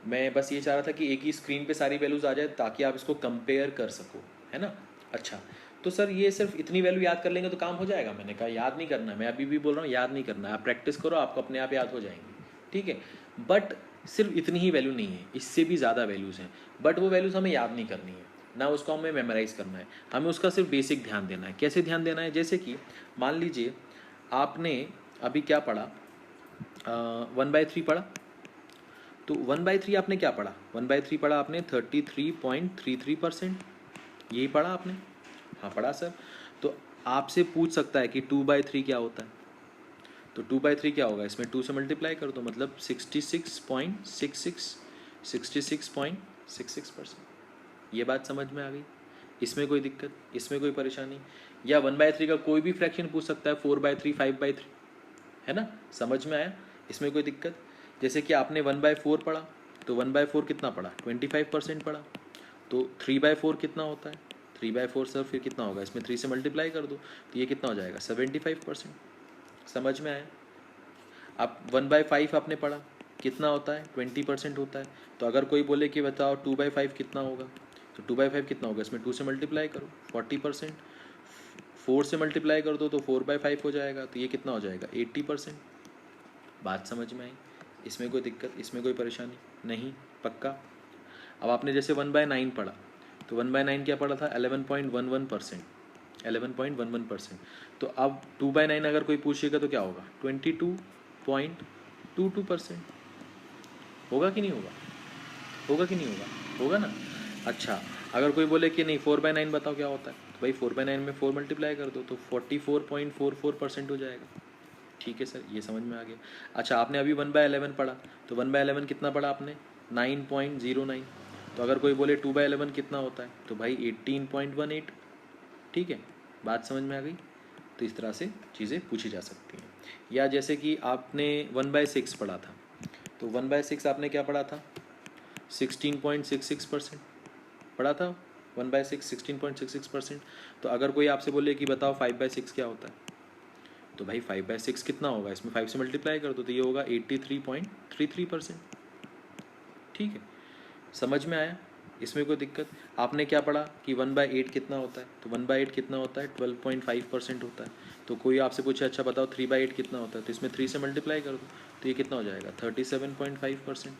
मैं बस ये चाह रहा था कि एक ही स्क्रीन पे सारी वैल्यूज़ आ जाए ताकि आप इसको कंपेयर कर सको, है ना। अच्छा, तो सर ये सिर्फ इतनी वैल्यू याद कर लेंगे तो काम हो जाएगा? मैंने कहा याद नहीं करना है, मैं अभी भी बोल रहा हूँ याद नहीं करना है, आप प्रैक्टिस करो, आपको अपने आप याद हो जाएंगे। ठीक है, बट सिर्फ इतनी ही वैल्यू नहीं है, इससे भी ज़्यादा वैल्यूज़ हैं, बट वो वैल्यूज़ हमें याद नहीं करनी है ना, उसको हमें मेमोराइज करना है, हमें उसका सिर्फ बेसिक ध्यान देना है। कैसे ध्यान देना है? जैसे कि मान लीजिए आपने अभी क्या पढ़ा, 1/3 पढ़ा, तो 1/3 आपने क्या पढ़ा? 1/3 पढ़ा आपने 33.33%, यही पढ़ा आपने? हाँ पढ़ा सर। तो आपसे पूछ सकता है कि 2/3 क्या होता है, तो 2/3 क्या होगा? इसमें 2 से मल्टीप्लाई कर दो, मतलब 66.66%। ये बात समझ में आ गई? इसमें कोई दिक्कत, इसमें कोई परेशानी? या 1/3 का कोई भी फ्रैक्शन पूछ सकता है, 4/3, 5/3, है ना, समझ में आया? इसमें कोई दिक्कत? जैसे कि आपने 1/4 पढ़ा, तो 1/4 कितना पढ़ा? 25% पढ़ा। तो 3/4 कितना होता है? 3/4 सर फिर कितना होगा? इसमें 3 से मल्टीप्लाई कर दो, तो ये कितना हो जाएगा? 75%। समझ में आया? अब 1/5 आपने पढ़ा, कितना होता है? 20% होता है। तो अगर कोई बोले कि बताओ 2/5 कितना होगा, तो 2/5 कितना होगा? इसमें 2 से मल्टीप्लाई करो, 40%। 4 से मल्टीप्लाई कर दो तो 4/5 हो जाएगा, तो ये कितना हो जाएगा? 80%। बात समझ में आई? इसमें कोई दिक्कत, इसमें कोई परेशानी नहीं? पक्का? अब आपने जैसे 1/9 पढ़ा, तो 1/9 क्या पढ़ा था? 11.11%। 11.11%। तो अब 2/9 अगर कोई पूछेगा तो क्या होगा? 22.22%। होगा कि नहीं होगा? होगा कि नहीं होगा? होगा ना। अच्छा, अगर कोई बोले कि नहीं 4/9 बताओ क्या होता है, तो भाई 4/9 में 4 मल्टीप्लाई कर दो तो 44.44% हो जाएगा। ठीक है सर, ये समझ में आ गया। अच्छा, आपने अभी 1/11 पढ़ा, तो 1/11 कितना पढ़ा आपने? 9.09। तो अगर कोई बोले 2/11 कितना होता है, तो भाई 18.18। ठीक है, बात समझ में आ गई? तो इस तरह से चीज़ें पूछी जा सकती हैं। या जैसे कि आपने 1/6 पढ़ा था, तो 1/6 आपने क्या पढ़ा था? 16.66% पढ़ा था। 1/6 16.66%। तो अगर कोई आपसे बोले कि बताओ 5/6 क्या होता है, तो भाई 5/6 कितना होगा? इसमें 5 से मल्टीप्लाई कर दो तो ये होगा 83.33%। ठीक है, समझ में आया? इसमें कोई दिक्कत? आपने क्या पढ़ा कि 1/8 कितना होता है, तो 1/8 कितना होता है? 12.5% होता है। तो कोई आपसे पूछे अच्छा बताओ 3/8 कितना होता है, तो इसमें 3 से मल्टीप्लाई कर दो तो ये कितना हो जाएगा? 37.5%।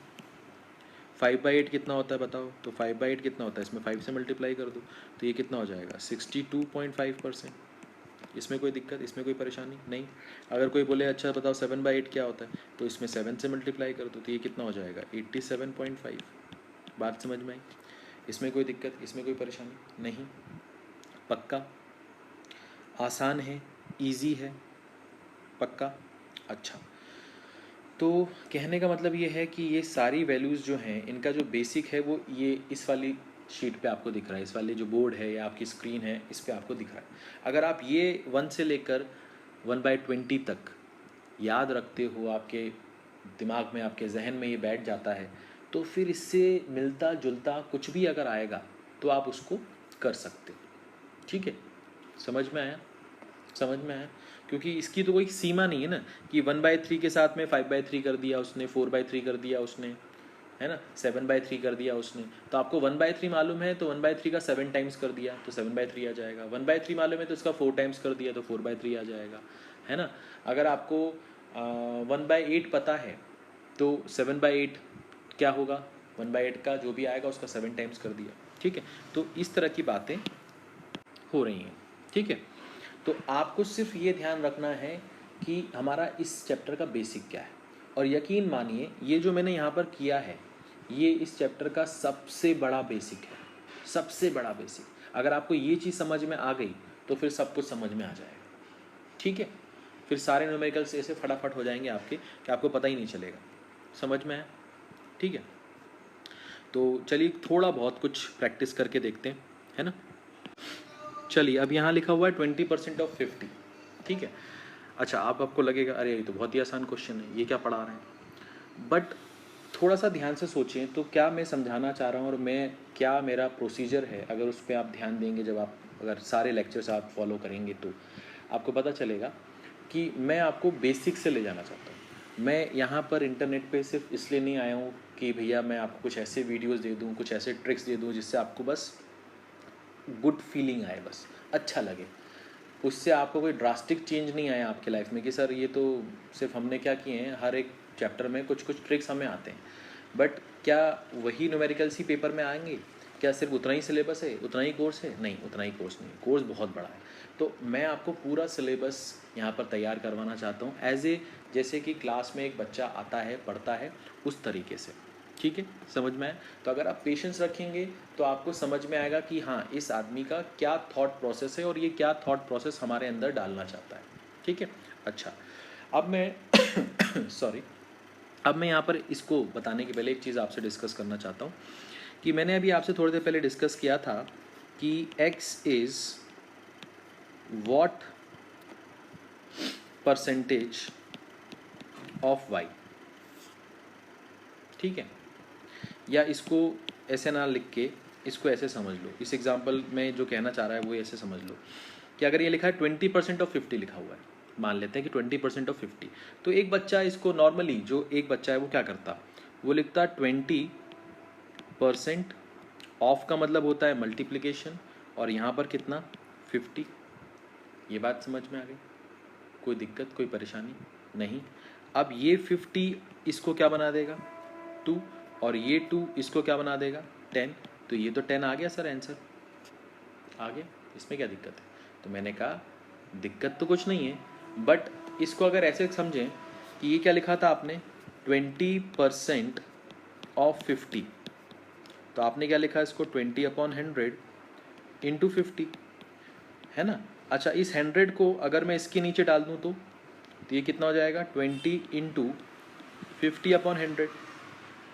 5/8 कितना होता है बताओ? तो 5/8 कितना होता है, इसमें 5 से मल्टीप्लाई कर दो तो ये कितना हो जाएगा 62.5%। इसमें कोई दिक्कत, इसमें कोई परेशानी नहीं। अगर कोई बोले अच्छा बताओ 7/8 क्या होता है, तो इसमें 7 से मल्टीप्लाई कर दो तो ये कितना हो जाएगा 87.5। बात समझ में आई? इसमें कोई दिक्कत, इसमें कोई परेशानी नहीं। पक्का? आसान है, इजी है, पक्का? अच्छा, तो कहने का मतलब ये है कि ये सारी वैल्यूज़ जो हैं इनका जो बेसिक है वो ये इस वाली शीट पे आपको दिख रहा है, इस वाली जो बोर्ड है या आपकी स्क्रीन है इस पे आपको दिख रहा है। अगर आप ये 1 से लेकर 1/20 तक याद रखते हो, आपके दिमाग में, आपके जहन में ये बैठ जाता है, तो फिर इससे मिलता जुलता कुछ भी अगर आएगा तो आप उसको कर सकते हो। ठीक है, समझ में आया? समझ में आया? क्योंकि इसकी तो कोई सीमा नहीं है ना कि 1/3 के साथ में 5/3 कर दिया उसने, 4/3 कर दिया उसने, है ना, 7/3 कर दिया उसने। तो आपको 1/3 मालूम है तो 1/3 का 7 टाइम्स कर दिया तो 7/3 आ जाएगा। 1/3 मालूम है तो इसका 4 टाइम्स कर दिया तो 4/3 आ जाएगा, है ना। अगर आपको 1/8 पता है तो 7/8 क्या होगा, 1/8 का जो भी आएगा उसका 7 टाइम्स कर दिया। ठीक है, तो इस तरह की बातें हो रही हैं। ठीक है, तो आपको सिर्फ ये ध्यान रखना है कि हमारा इस चैप्टर का बेसिक क्या है। और यकीन मानिए ये जो मैंने यहाँ पर किया है ये इस चैप्टर का सबसे बड़ा बेसिक है, सबसे बड़ा बेसिक। अगर आपको ये चीज़ समझ में आ गई तो फिर सब कुछ समझ में आ जाएगा। ठीक है, फिर सारे न्यूमेरिकल्स ऐसे फटाफट हो जाएंगे आपके कि आपको पता ही नहीं चलेगा। समझ में है? ठीक है, तो चलिए थोड़ा बहुत कुछ प्रैक्टिस करके देखते हैं, है ना। चलिए, अब यहाँ लिखा हुआ है 20% ऑफ 50। ठीक है, अच्छा आपको लगेगा अरे ये तो बहुत ही आसान क्वेश्चन है, ये क्या पढ़ा रहे हैं। बट थोड़ा सा ध्यान से सोचें तो क्या मैं समझाना चाह रहा हूँ और मैं क्या मेरा प्रोसीजर है, अगर उस पर आप ध्यान देंगे, जब आप अगर सारे लेक्चर्स आप फॉलो करेंगे तो आपको पता चलेगा कि मैं आपको बेसिक से ले जाना चाहता हूँ। मैं यहाँ पर इंटरनेट पे सिर्फ इसलिए नहीं आया हूँ कि भैया मैं आपको कुछ ऐसे वीडियोस दे दूँ, कुछ ऐसे ट्रिक्स दे दूँ जिससे आपको बस गुड फीलिंग आए, बस अच्छा लगे, उससे आपको कोई ड्रास्टिक चेंज नहीं आया आपके लाइफ में कि सर ये तो सिर्फ हमने क्या किए हैं, हर एक चैप्टर में कुछ कुछ ट्रिक्स हमें आते हैं, बट क्या वही न्यूमेरिकल्स ही पेपर में आएंगे? क्या सिर्फ उतना ही सिलेबस है, उतना ही कोर्स है? नहीं, उतना ही कोर्स नहीं, कोर्स बहुत बड़ा है। तो मैं आपको पूरा सिलेबस यहाँ पर तैयार करवाना चाहता हूँ एज ए, जैसे कि क्लास में एक बच्चा आता है पढ़ता है उस तरीके से। ठीक है, समझ में आए? तो अगर आप पेशेंस रखेंगे तो आपको समझ में आएगा कि हाँ इस आदमी का क्या थॉट प्रोसेस है और ये क्या थॉट प्रोसेस हमारे अंदर डालना चाहता है। ठीक है, अच्छा अब मैं सॉरी, अब मैं यहाँ पर इसको बताने के पहले एक चीज़ आपसे डिस्कस करना चाहता हूँ कि मैंने अभी आपसे थोड़ी देर पहले डिस्कस किया था कि x is what percentage of y। ठीक है, या इसको ऐसे ना लिख के इसको ऐसे समझ लो, इस एग्जाम्पल में जो कहना चाह रहा है वो ऐसे समझ लो कि अगर ये लिखा है 20% ऑफ 50 लिखा हुआ है, मान लेते हैं कि 20% ऑफ 50, तो एक बच्चा इसको नॉर्मली, जो एक बच्चा है वो क्या करता, वो लिखता 20% ऑफ का मतलब होता है मल्टीप्लिकेशन, और यहाँ पर कितना 50। ये बात समझ में आ गई? कोई दिक्कत, कोई परेशानी नहीं। अब ये 50 इसको क्या बना देगा 2, और ये 2 इसको क्या बना देगा 10, तो ये तो 10 आ गया सर, आंसर आ गया, इसमें क्या दिक्कत है? तो मैंने कहा दिक्कत तो कुछ नहीं है, बट इसको अगर ऐसे समझें कि ये क्या लिखा था आपने 20% ऑफ 50, तो आपने क्या लिखा इसको 20/100 इंटू 50, है ना। अच्छा, इस 100 को अगर मैं इसके नीचे डाल दूँ तो ये कितना हो जाएगा 20 इंटू 50/100।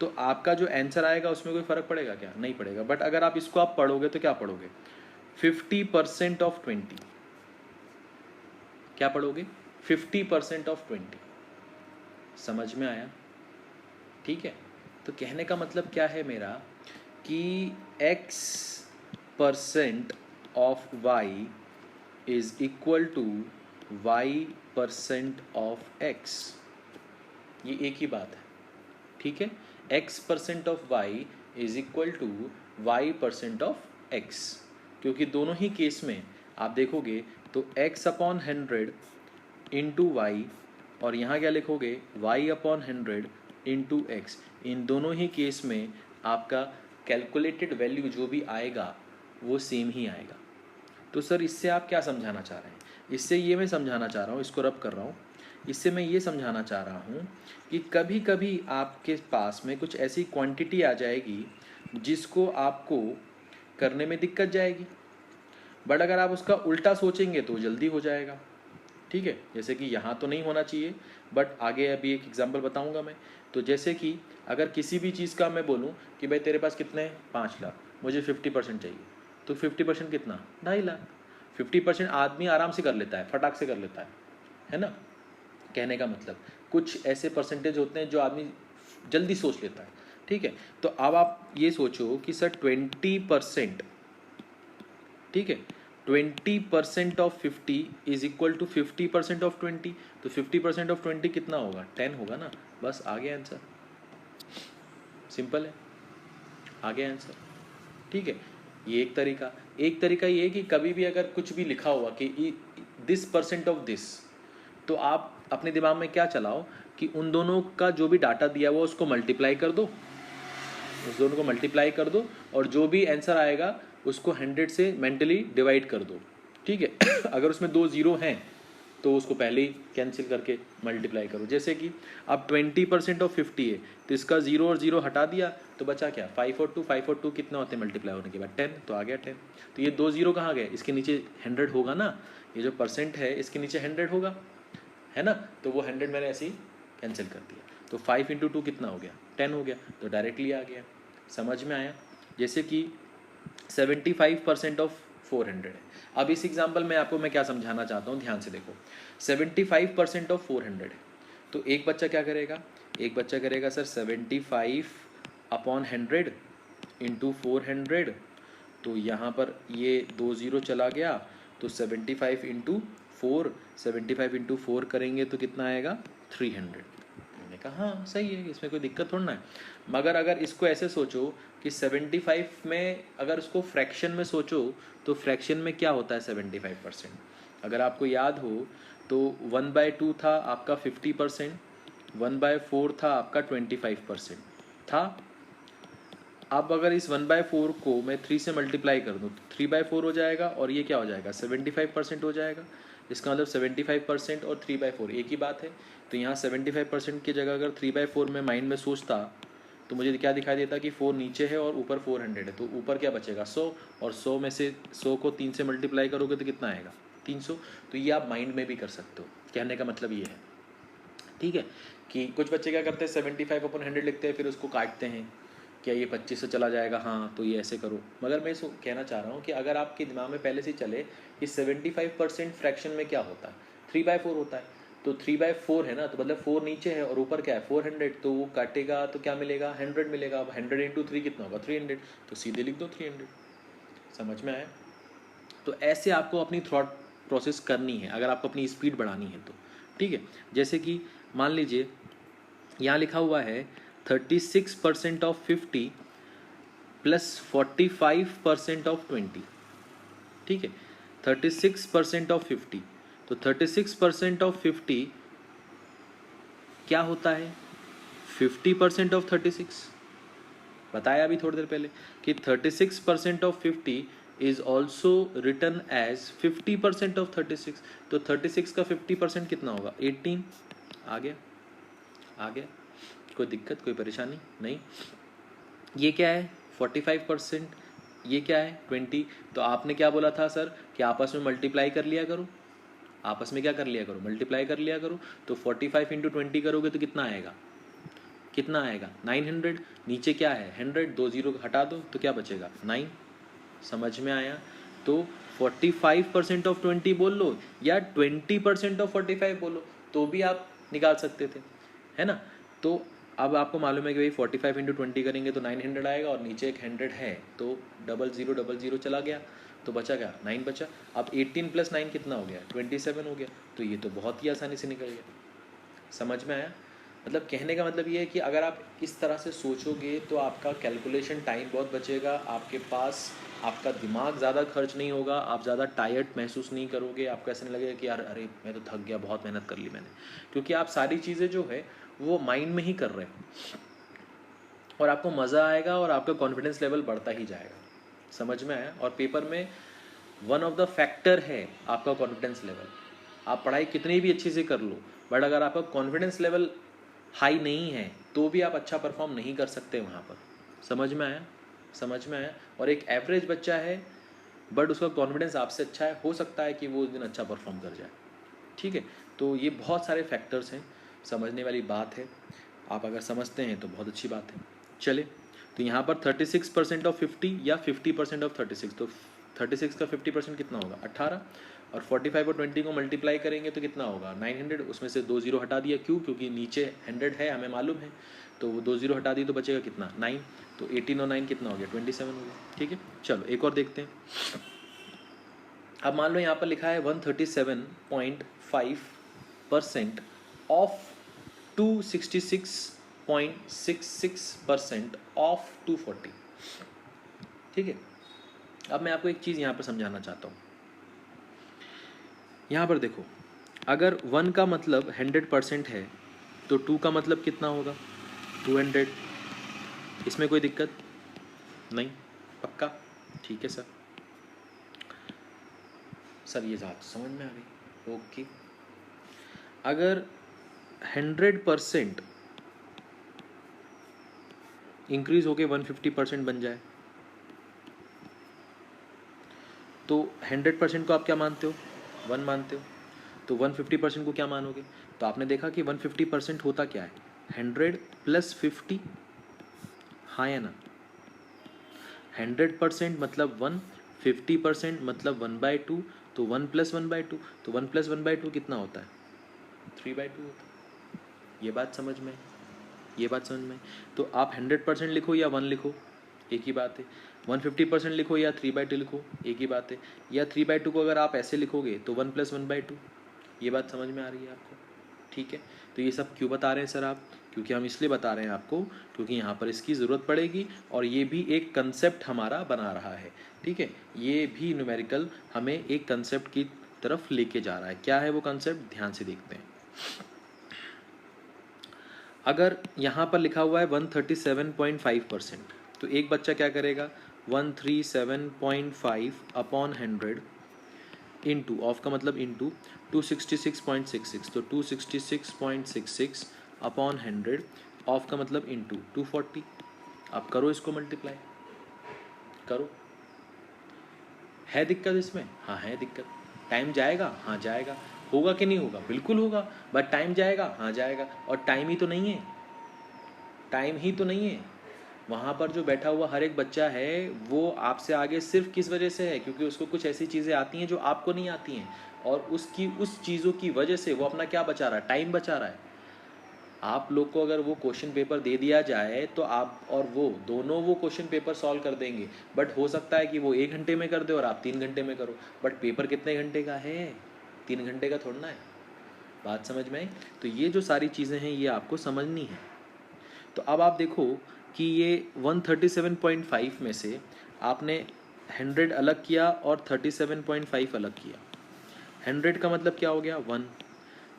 तो आपका जो आंसर आएगा उसमें कोई फ़र्क पड़ेगा क्या? नहीं पड़ेगा। बट अगर आप इसको आप पढ़ोगे तो क्या पढ़ोगे 50% ऑफ 20, क्या पढ़ोगे 50% ऑफ 20। समझ में आया? ठीक है, तो कहने का मतलब क्या है मेरा कि x% of y is equal to y% of x। ये एक ही बात है, ठीक है। x% of y is equal to y% of x, क्योंकि दोनों ही केस में आप देखोगे तो x/100 इंटू वाई, और यहाँ क्या लिखोगे y/100 इंटू एक्स। इन दोनों ही केस में आपका कैलकुलेटेड वैल्यू जो भी आएगा वो सेम ही आएगा। तो सर इससे आप क्या समझाना चाह रहे हैं? इससे ये मैं समझाना चाह रहा हूँ, इसको रब कर रहा हूँ, इससे मैं ये समझाना चाह रहा हूँ कि कभी कभी आपके पास में कुछ ऐसी क्वांटिटी आ जाएगी जिसको आपको करने में दिक्कत जाएगी, बट अगर आप उसका उल्टा सोचेंगे तो जल्दी हो जाएगा। ठीक है, जैसे कि यहाँ तो नहीं होना चाहिए, बट आगे अभी एक एग्जांपल बताऊंगा मैं। तो जैसे कि अगर किसी भी चीज़ का मैं बोलूँ कि भाई तेरे पास कितने हैं 5 लाख, मुझे 50% चाहिए, तो 50% कितना, 2.5 लाख। 50% आदमी आराम से कर लेता है, फटाक से कर लेता है ना। कहने का मतलब कुछ ऐसे परसेंटेज होते हैं जो आदमी जल्दी सोच लेता है। ठीक है, तो अब आप ये सोचो कि सर 20%, ठीक है, 20% of 50 is equal to 50% of 20, तो 50% ऑफ 20 कितना होगा, 10 होगा ना। बस आ गया आंसर, सिंपल है, आ गया आंसर। ठीक है, ये एक तरीका ये है कि कभी भी अगर कुछ भी लिखा हुआ कि दिस परसेंट ऑफ दिस, तो आप अपने दिमाग में क्या चलाओ कि उन दोनों का जो भी डाटा दिया हुआ उसको मल्टीप्लाई कर दो, उस दोनों को मल्टीप्लाई कर दो, और जो भी आंसर आएगा उसको 100 से मेंटली डिवाइड कर दो। ठीक है अगर उसमें 2 ज़ीरो हैं तो उसको पहले ही कैंसिल करके मल्टीप्लाई करो। जैसे कि अब 20% ऑफ 50 है, तो इसका 0 और 0 हटा दिया तो बचा क्या, 5 और 2, 5 और 2 कितना होते हैं मल्टीप्लाई होने के बाद 10, तो आ गया 10। तो ये 2 ज़ीरो कहाँ गए, इसके नीचे 100 होगा ना, ये जो परसेंट है इसके नीचे 100 होगा, है ना। तो वो 100 मैंने ऐसे ही कैंसिल कर दिया, तो 5 इंटू 2 कितना हो गया, 10 हो गया, तो डायरेक्टली आ गया। समझ में आया। जैसे कि 75% ऑफ 400 है। अब इस एग्जाम्पल में आपको मैं क्या समझाना चाहता हूँ, ध्यान से देखो। 75% ऑफ 400 है, तो एक बच्चा क्या करेगा, एक बच्चा करेगा सर 75 अपॉन 100 इंटू 400, तो यहाँ पर ये 2 ज़ीरो चला गया, तो 75 इंटू 4, 75 इंटू 4 करेंगे तो कितना आएगा 300। मैंने कहा हाँ सही है, इसमें कोई दिक्कत थोड़ा ना है। मगर अगर इसको ऐसे सोचो कि 75 में अगर उसको फ्रैक्शन में सोचो, तो फ्रैक्शन में क्या होता है 75%, अगर आपको याद हो तो 1/2 था आपका 50%, 1/4 था आपका 25% था। अब अगर इस 1/4 को मैं 3 से मल्टीप्लाई कर दूँ तो 3/4 हो जाएगा, और ये क्या हो जाएगा 75% हो जाएगा। इसका मतलब 75% और 3/4 एक ही बात है। तो यहाँ 75% की जगह अगर 3/4 में माइंड में सोचता तो मुझे क्या दिखाई देता कि 4 नीचे है और ऊपर 400 है, तो ऊपर क्या बचेगा 100, और 100 में से 100 को 3 से मल्टीप्लाई करोगे तो कितना आएगा 300। तो ये आप माइंड में भी कर सकते हो, कहने का मतलब ये है। ठीक है, कि कुछ बच्चे क्या करते हैं 75/100 लिखते हैं, फिर उसको काटते हैं, क्या ये 25 से चला जाएगा, हाँ तो ये ऐसे करो। मगर मैं इसको कहना चाह रहा हूँ कि अगर आपके दिमाग में पहले से ही चले कि 75% फ्रैक्शन में क्या होता है 3/4 होता है, तो 3/4 है ना, तो मतलब 4 नीचे है और ऊपर क्या है 400, तो वो काटेगा तो क्या मिलेगा 100 मिलेगा। अब 100 इंटू 3 कितना होगा 300, तो सीधे लिख दो 300। समझ में आया। तो ऐसे आपको अपनी थॉट प्रोसेस करनी है अगर आपको अपनी स्पीड बढ़ानी है तो। ठीक है, जैसे कि मान लीजिए यहाँ लिखा हुआ है 36% ऑफ 50 प्लस 45% ऑफ 20। ठीक है, 36% ऑफ 50, तो 36% ऑफ 50 क्या होता है 50% ऑफ 36। बताया अभी थोड़ी देर पहले कि 36% of 50 is also return as 50% of 36। तो 36 का 50% कितना होगा 18। आ गया, आ गया, कोई दिक्कत कोई परेशानी नहीं। ये क्या है 45%, ये क्या है 20। तो आपने क्या बोला था सर कि आपस में मल्टीप्लाई कर लिया करो, आपस में क्या कर लिया करो मल्टीप्लाई कर लिया करो। तो 45 इंटू 20 करोगे तो कितना आएगा, कितना आएगा 900। नीचे क्या है 100, 2 ज़ीरो हटा दो तो क्या बचेगा 9। समझ में आया। तो 45% ऑफ 20 बोल लो या 20% ऑफ 45 बोलो, तो भी आप निकाल सकते थे, है ना। तो अब आपको मालूम है कि भाई 45 इंटू 20 करेंगे तो 900 आएगा, और नीचे एक 100 है तो 0000 चला गया, तो बचा क्या 9 बचा। अब 18 प्लस 9 कितना हो गया 27 हो गया। तो ये तो बहुत ही आसानी से निकल गया। समझ में आया। मतलब कहने का मतलब ये है कि अगर आप इस तरह से सोचोगे तो आपका कैलकुलेशन टाइम बहुत बचेगा, आपके पास आपका दिमाग ज़्यादा खर्च नहीं होगा, आप ज़्यादा टायर्ड महसूस नहीं करोगे, आपको ऐसा नहीं लगेगा कि यार अरे मैं तो थक गया, बहुत मेहनत कर ली मैंने, क्योंकि आप सारी चीज़ें जो है वो माइंड में ही कर रहे हो। और आपको मज़ा आएगा और आपका कॉन्फिडेंस लेवल बढ़ता ही जाएगा। समझ में आया? और पेपर में वन ऑफ द फैक्टर है आपका कॉन्फिडेंस लेवल। आप पढ़ाई कितनी भी अच्छी से कर लो, बट अगर आपका कॉन्फिडेंस लेवल हाई नहीं है तो भी आप अच्छा परफॉर्म नहीं कर सकते वहाँ पर। समझ में आया? समझ में आया? और एक एवरेज बच्चा है बट उसका कॉन्फिडेंस आपसे अच्छा है, हो सकता है कि वो उस दिन अच्छा परफॉर्म कर जाए। ठीक है, तो ये बहुत सारे फैक्टर्स हैं, समझने वाली बात है। आप अगर समझते हैं तो बहुत अच्छी बात है। चले, तो यहाँ पर 36% ऑफ 50 या 50% ऑफ 36, तो 36 का 50% कितना होगा? 18। और 45 और 20 को मल्टीप्लाई करेंगे तो कितना होगा? 900। उसमें से 2 जीरो हटा दिया, क्यों? क्योंकि नीचे 100 है, हमें मालूम है, तो वो 2 जीरो हटा दी तो बचेगा कितना? 9। तो 18 और 9 कितना हो गया? 27 हो गया। ठीक है, चलो एक और देखते हैं। अब मान लो यहाँ पर लिखा है 137.5% ऑफ 266.66% ऑफ 240। ठीक है, अब मैं आपको एक चीज़ यहाँ पर समझाना चाहता हूँ। यहाँ पर देखो, अगर 1 का मतलब 100% है तो 2 का मतलब कितना होगा? 200। इसमें कोई दिक्कत नहीं? पक्का? ठीक है सर। सर ये बात समझ में आ गई? ओके। अगर 100% इंक्रीज होके 150% बन जाए तो 100% को आप क्या मानते हो? 1 मानते हो। तो 150% को क्या मानोगे? तो आपने देखा कि 150% होता क्या है? 100 प्लस 50, हाँ या ना? 100% मतलब 1, 50% मतलब 1/2, तो 1 प्लस 1/2, तो 1 प्लस 1/2 कितना होता है? 3/2 होता है। ये बात समझ में? ये बात समझ में? तो आप 100% लिखो या 1 लिखो, एक ही बात है। 150% लिखो या 3/2 लिखो, एक ही बात है। या 3/2 को अगर आप ऐसे लिखोगे तो 1 प्लस 1/2। ये बात समझ में आ रही है आपको? ठीक है, तो ये सब क्यों बता रहे हैं सर आप? क्योंकि हम इसलिए बता रहे हैं आपको क्योंकि यहाँ पर इसकी ज़रूरत पड़ेगी और ये भी एक कंसेप्ट हमारा बना रहा है। ठीक है, ये भी न्यूमेरिकल हमें एक कंसेप्ट की तरफ लेके जा रहा है। क्या है वो कंसेप्ट? ध्यान से देखते हैं। अगर यहाँ पर लिखा हुआ है 137.5%, तो एक बच्चा क्या करेगा? 137.5 अपॉन 100 इंटू, ऑफ का मतलब इंटू 266.66, तो 266.66 अपॉन 100, ऑफ का मतलब इंटू 240। आप करो इसको मल्टीप्लाई, करो। है दिक्कत इसमें? हाँ है दिक्कत। टाइम जाएगा? हाँ जाएगा। होगा कि नहीं होगा? बिल्कुल होगा। बट टाइम जाएगा? हाँ जाएगा। और टाइम ही तो नहीं है, टाइम ही तो नहीं है। वहाँ पर जो बैठा हुआ हर एक बच्चा है वो आपसे आगे सिर्फ किस वजह से है? क्योंकि उसको कुछ ऐसी चीज़ें आती हैं जो आपको नहीं आती हैं, और उसकी उस चीज़ों की वजह से वो अपना क्या बचा रहा है? टाइम बचा रहा है। आप लोग को अगर वो क्वेश्चन पेपर दे दिया जाए तो आप और वो दोनों वो क्वेश्चन पेपर सॉल्व कर देंगे, बट हो सकता है कि वो 1 घंटे में कर दे और आप 3 घंटे में करो, बट पेपर कितने घंटे का है? 3 घंटे का थोड़ा ना है। बात समझ में आई? तो ये जो सारी चीज़ें हैं ये आपको समझनी है। तो अब आप देखो कि ये 137.5 में से आपने 100 अलग किया और 37.5 अलग किया। 100 का मतलब क्या हो गया? 1।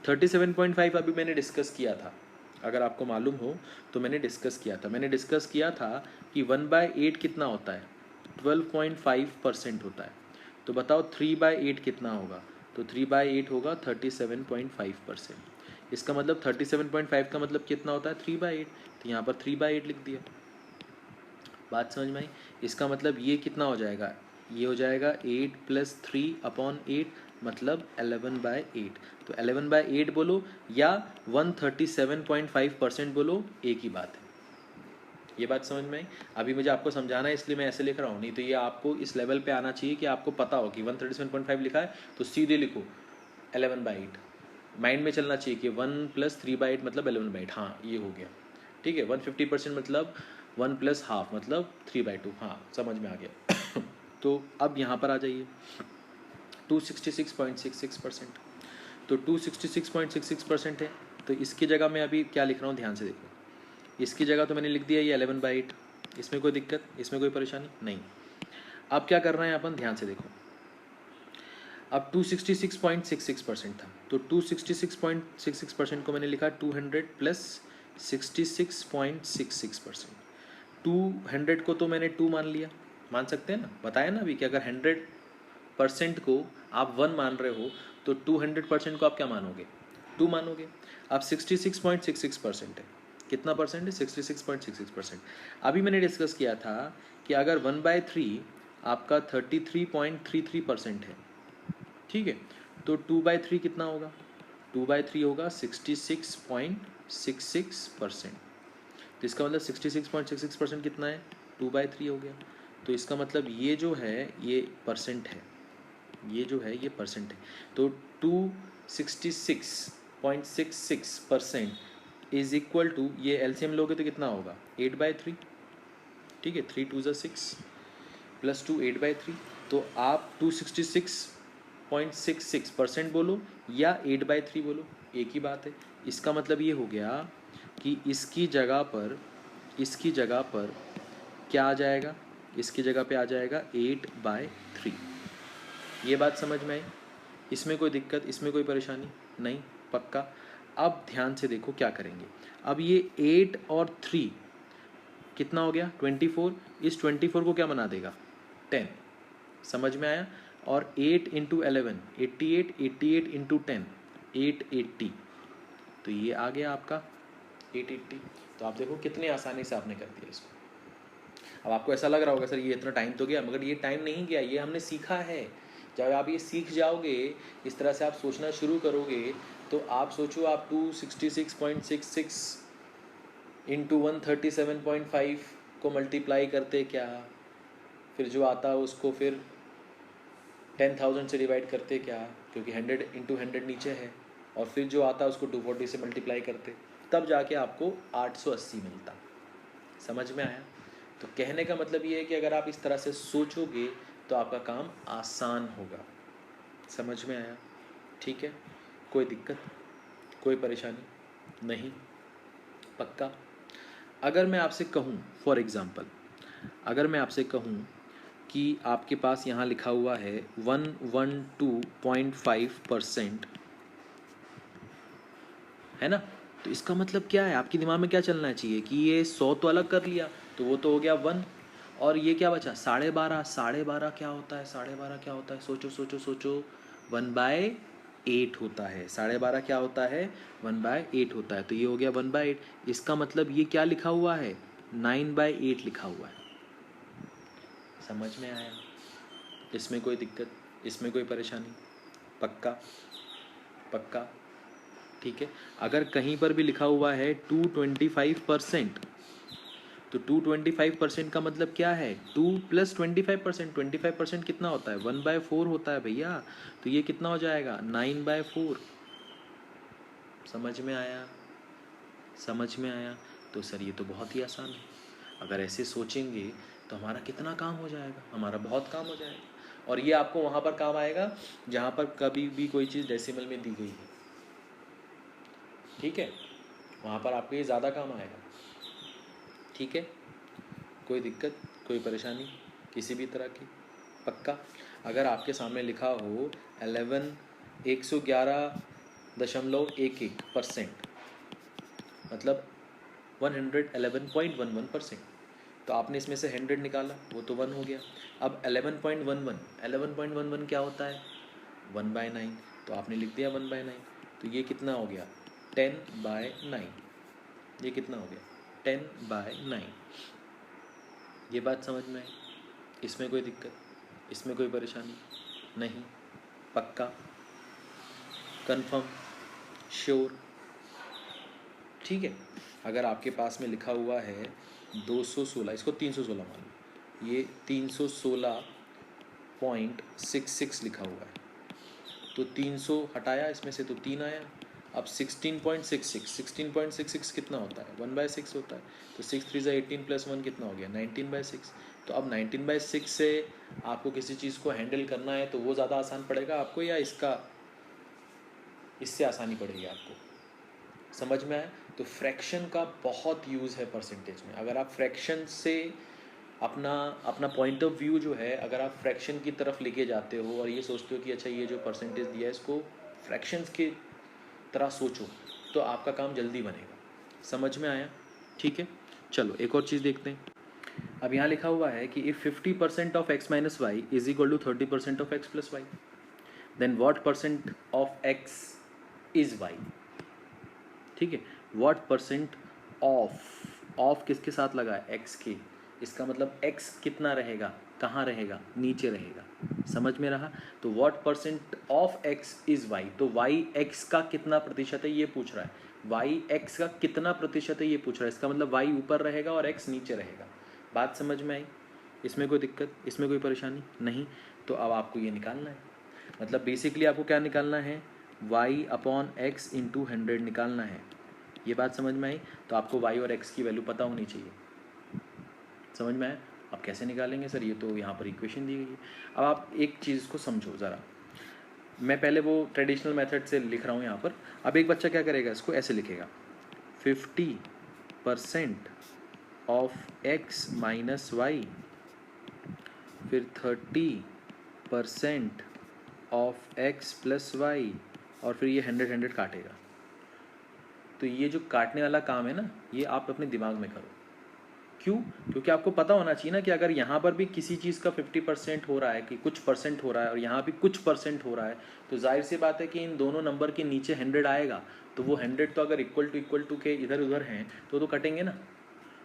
37.5 अभी मैंने डिस्कस किया था, अगर आपको मालूम हो तो मैंने डिस्कस किया था कि 1/8 कितना होता है? 12.5% होता है। तो बताओ 3/8 कितना होगा? तो 3/8 होगा 37.5%। इसका मतलब 37.5 का मतलब कितना होता है? 3/8। तो यहाँ पर 3/8 लिख दिया। बात समझ में आई? इसका मतलब ये कितना हो जाएगा? ये हो जाएगा 8 प्लस 3 अपॉन 8, मतलब 11/8। तो 11/8 बोलो या 137.5% बोलो, एक ही बात है। ये बात समझ में आई? अभी मुझे आपको समझाना है इसलिए मैं ऐसे लिख रहा हूँ, नहीं तो ये आपको इस लेवल पे आना चाहिए कि आपको पता हो कि 137.5 लिखा है तो सीधे लिखो 11/8। माइंड में चलना चाहिए कि 1 प्लस 3/8 मतलब 11/8। हाँ ये हो गया। ठीक है, 150% मतलब 1 प्लस हाफ मतलब 3/2। हाँ समझ में आ गया। तो अब यहाँ पर आ जाइए 266.66%। तो 266.66% है, तो इसकी जगह मैं अभी क्या लिख रहा हूँ ध्यान से देखो। इसकी जगह तो मैंने लिख दिया ये 11/8। इसमें कोई दिक्कत, इसमें कोई परेशानी नहीं। अब क्या कर रहे हैं अपन? ध्यान से देखो। अब 266.66% था, तो 266.66% को मैंने लिखा 200 प्लस 66.66%। 200 को तो मैंने 2 मान लिया, मान सकते हैं ना, बताया ना अभी कि अगर 100% को आप 1 मान रहे हो तो 200% को आप क्या मानोगे, 2 मानोगे। अब 66.66% है, कितना परसेंट है, 66.66%। अभी मैंने डिस्कस किया था कि अगर 1/3 आपका 33.33% है, ठीक है, तो 2/3 कितना होगा, 2/3 होगा 66.66%। तो इसका मतलब 66.66% कितना है, 2/3 हो गया। तो इसका मतलब ये जो है ये परसेंट है, ये जो है ये परसेंट है। तो 266.66% इज इक्वल टू, ये एलसीएम लोगे तो कितना होगा, 8/3, ठीक है, 3 2 6 प्लस 2 8/3। तो आप 266.66% बोलो या 8/3 बोलो, एक ही बात है। इसका मतलब ये हो गया कि इसकी जगह पर क्या आ जाएगा, इसकी जगह पे आ जाएगा 8/3। ये बात समझ में आई, इसमें कोई दिक्कत, इसमें कोई परेशानी नहीं, पक्का। अब ध्यान से देखो क्या करेंगे। अब ये 8 और 3 कितना हो गया, 24। इस 24 को क्या बना देगा, 10, समझ में आया। और 8 इंटू 11 88, 88 इंटू 10 880, तो ये आ गया आपका 880। तो आप देखो कितने आसानी से आपने कर दिया इसको। अब आपको ऐसा लग रहा होगा सर ये इतना टाइम तो गया, मगर ये टाइम नहीं गया, ये हमने सीखा है। जब आप ये सीख जाओगे, इस तरह से आप सोचना शुरू करोगे, तो आप सोचो आप 266.66 इंटू 137.5 को मल्टीप्लाई करते क्या, फिर जो आता उसको फिर 10,000 से डिवाइड करते क्या, क्योंकि 100 इंटू 100 नीचे है, और फिर जो आता उसको 240 से मल्टीप्लाई करते, तब जाके आपको 880 मिलता। समझ में आया। तो कहने का मतलब ये है कि अगर आप इस तरह से सोचोगे तो आपका काम आसान होगा। समझ में आया, ठीक है, कोई दिक्कत, कोई परेशानी नहीं, पक्का। अगर मैं आपसे कहूँ, फॉर एग्ज़ाम्पल, अगर मैं आपसे कहूँ कि आपके पास यहाँ लिखा हुआ है 112.5%, है ना, तो इसका मतलब क्या है, आपके दिमाग में क्या चलना चाहिए कि ये 100 तो अलग कर लिया, तो वो तो हो गया 1, और ये क्या बचा 12.5, 12.5 क्या होता है, 12.5 क्या होता है, सोचो सोचो सोचो, 1/8 होता है। 12.5 क्या होता है, 1/8 होता है, तो ये हो गया 1/8। इसका मतलब ये क्या लिखा हुआ है, 9/8 लिखा हुआ है। समझ में आया, इसमें कोई दिक्कत, इसमें कोई परेशानी, पक्का, पक्का, ठीक है। अगर कहीं पर भी लिखा हुआ है 225%, तो 225% का मतलब क्या है, 2 + 25%, 25% कितना होता है, 1/4 होता है भैया। तो ये कितना हो जाएगा, 9/4। समझ में आया, समझ में आया। तो सर ये तो बहुत ही आसान है, अगर ऐसे सोचेंगे तो हमारा कितना काम हो जाएगा, हमारा बहुत काम हो जाएगा। और ये आपको वहाँ पर काम आएगा जहाँ पर कभी भी कोई चीज़ डेसिमल में दी गई है, ठीक है, वहाँ पर आपको ये ज़्यादा काम आएगा, ठीक है, कोई दिक्कत, कोई परेशानी किसी भी तरह की, पक्का। अगर आपके सामने लिखा हो 111.11%, मतलब 111.11%, तो आपने इसमें से 100 निकाला, वो तो 1 हो गया। अब 11.11 क्या होता है, 1/9, तो आपने लिख दिया 1/9। तो ये कितना हो गया, 10/9। ये कितना हो गया, 10/9। ये बात समझ में आई, इसमें कोई दिक्कत, इसमें कोई परेशानी नहीं, पक्का, कंफर्म, श्योर, ठीक है। अगर आपके पास में लिखा हुआ है 216, इसको 316 मान लो, ये 316.66 लिखा हुआ है, तो 300 हटाया इसमें से तो 3 आया। अब 16.66 कितना होता है, 1/6 होता है। तो 6 3 18 + 1 कितना हो गया, 19/6। तो अब 19/6 से आपको किसी चीज़ को हैंडल करना है तो वो ज़्यादा आसान पड़ेगा आपको, या इससे आसानी पड़ेगी आपको, समझ में आया। तो फ्रैक्शन का बहुत यूज़ है परसेंटेज में। अगर आप फ्रैक्शन से अपना पॉइंट ऑफ व्यू जो है, अगर आप फ्रैक्शन की तरफ लेके जाते हो और ये सोचते हो कि अच्छा ये जो परसेंटेज दिया है इसको फ्रैक्शंस की तरह सोचो, तो आपका काम जल्दी बनेगा। समझ में आया, ठीक है। चलो एक और चीज़ देखते हैं। अब यहाँ लिखा हुआ है कि if 50% of x minus Y is equal to 30% of x plus Y, then what percent of x is y। ठीक है, व्हाट परसेंट ऑफ किसके साथ लगा है, x के, इसका मतलब x कितना रहेगा, कहाँ रहेगा, नीचे रहेगा। समझ में रहा? तो what percent of x is y, तो y x का कितना प्रतिशत है ये पूछ रहा है। y x का कितना प्रतिशत है ये पूछ रहा है, इसका मतलब y ऊपर रहेगा और x नीचे रहेगा। बात समझ में आई? इसमें कोई दिक्कत, इसमें कोई परेशानी नहीं? तो अब आपको ये निकालना है, मतलब बेसिकली आपको क्या निकालना है, y अपॉन एक्स इंटू 100 निकालना है। ये बात समझ में आई? तो आपको y और x की वैल्यू पता होनी चाहिए। समझ में आया? आप कैसे निकालेंगे सर, ये तो यहाँ पर इक्वेशन दी गई है। अब आप एक चीज़ को समझो ज़रा, मैं पहले वो ट्रेडिशनल मेथड से लिख रहा हूँ यहाँ पर। अब एक बच्चा क्या करेगा, इसको ऐसे लिखेगा, 50% ऑफ x माइनस वाई, फिर 30% ऑफ x प्लस वाई, और फिर ये 100 काटेगा। तो ये जो काटने वाला काम है ना, ये आप अपने दिमाग में करो। क्यों? क्योंकि आपको पता होना चाहिए ना कि अगर यहाँ पर भी किसी चीज़ का 50% हो रहा है, कि कुछ परसेंट हो रहा है, और यहाँ भी कुछ परसेंट हो रहा है, तो जाहिर सी बात है कि इन दोनों नंबर के नीचे 100 आएगा। तो वो 100 तो अगर इक्वल टू के इधर उधर हैं तो कटेंगे ना।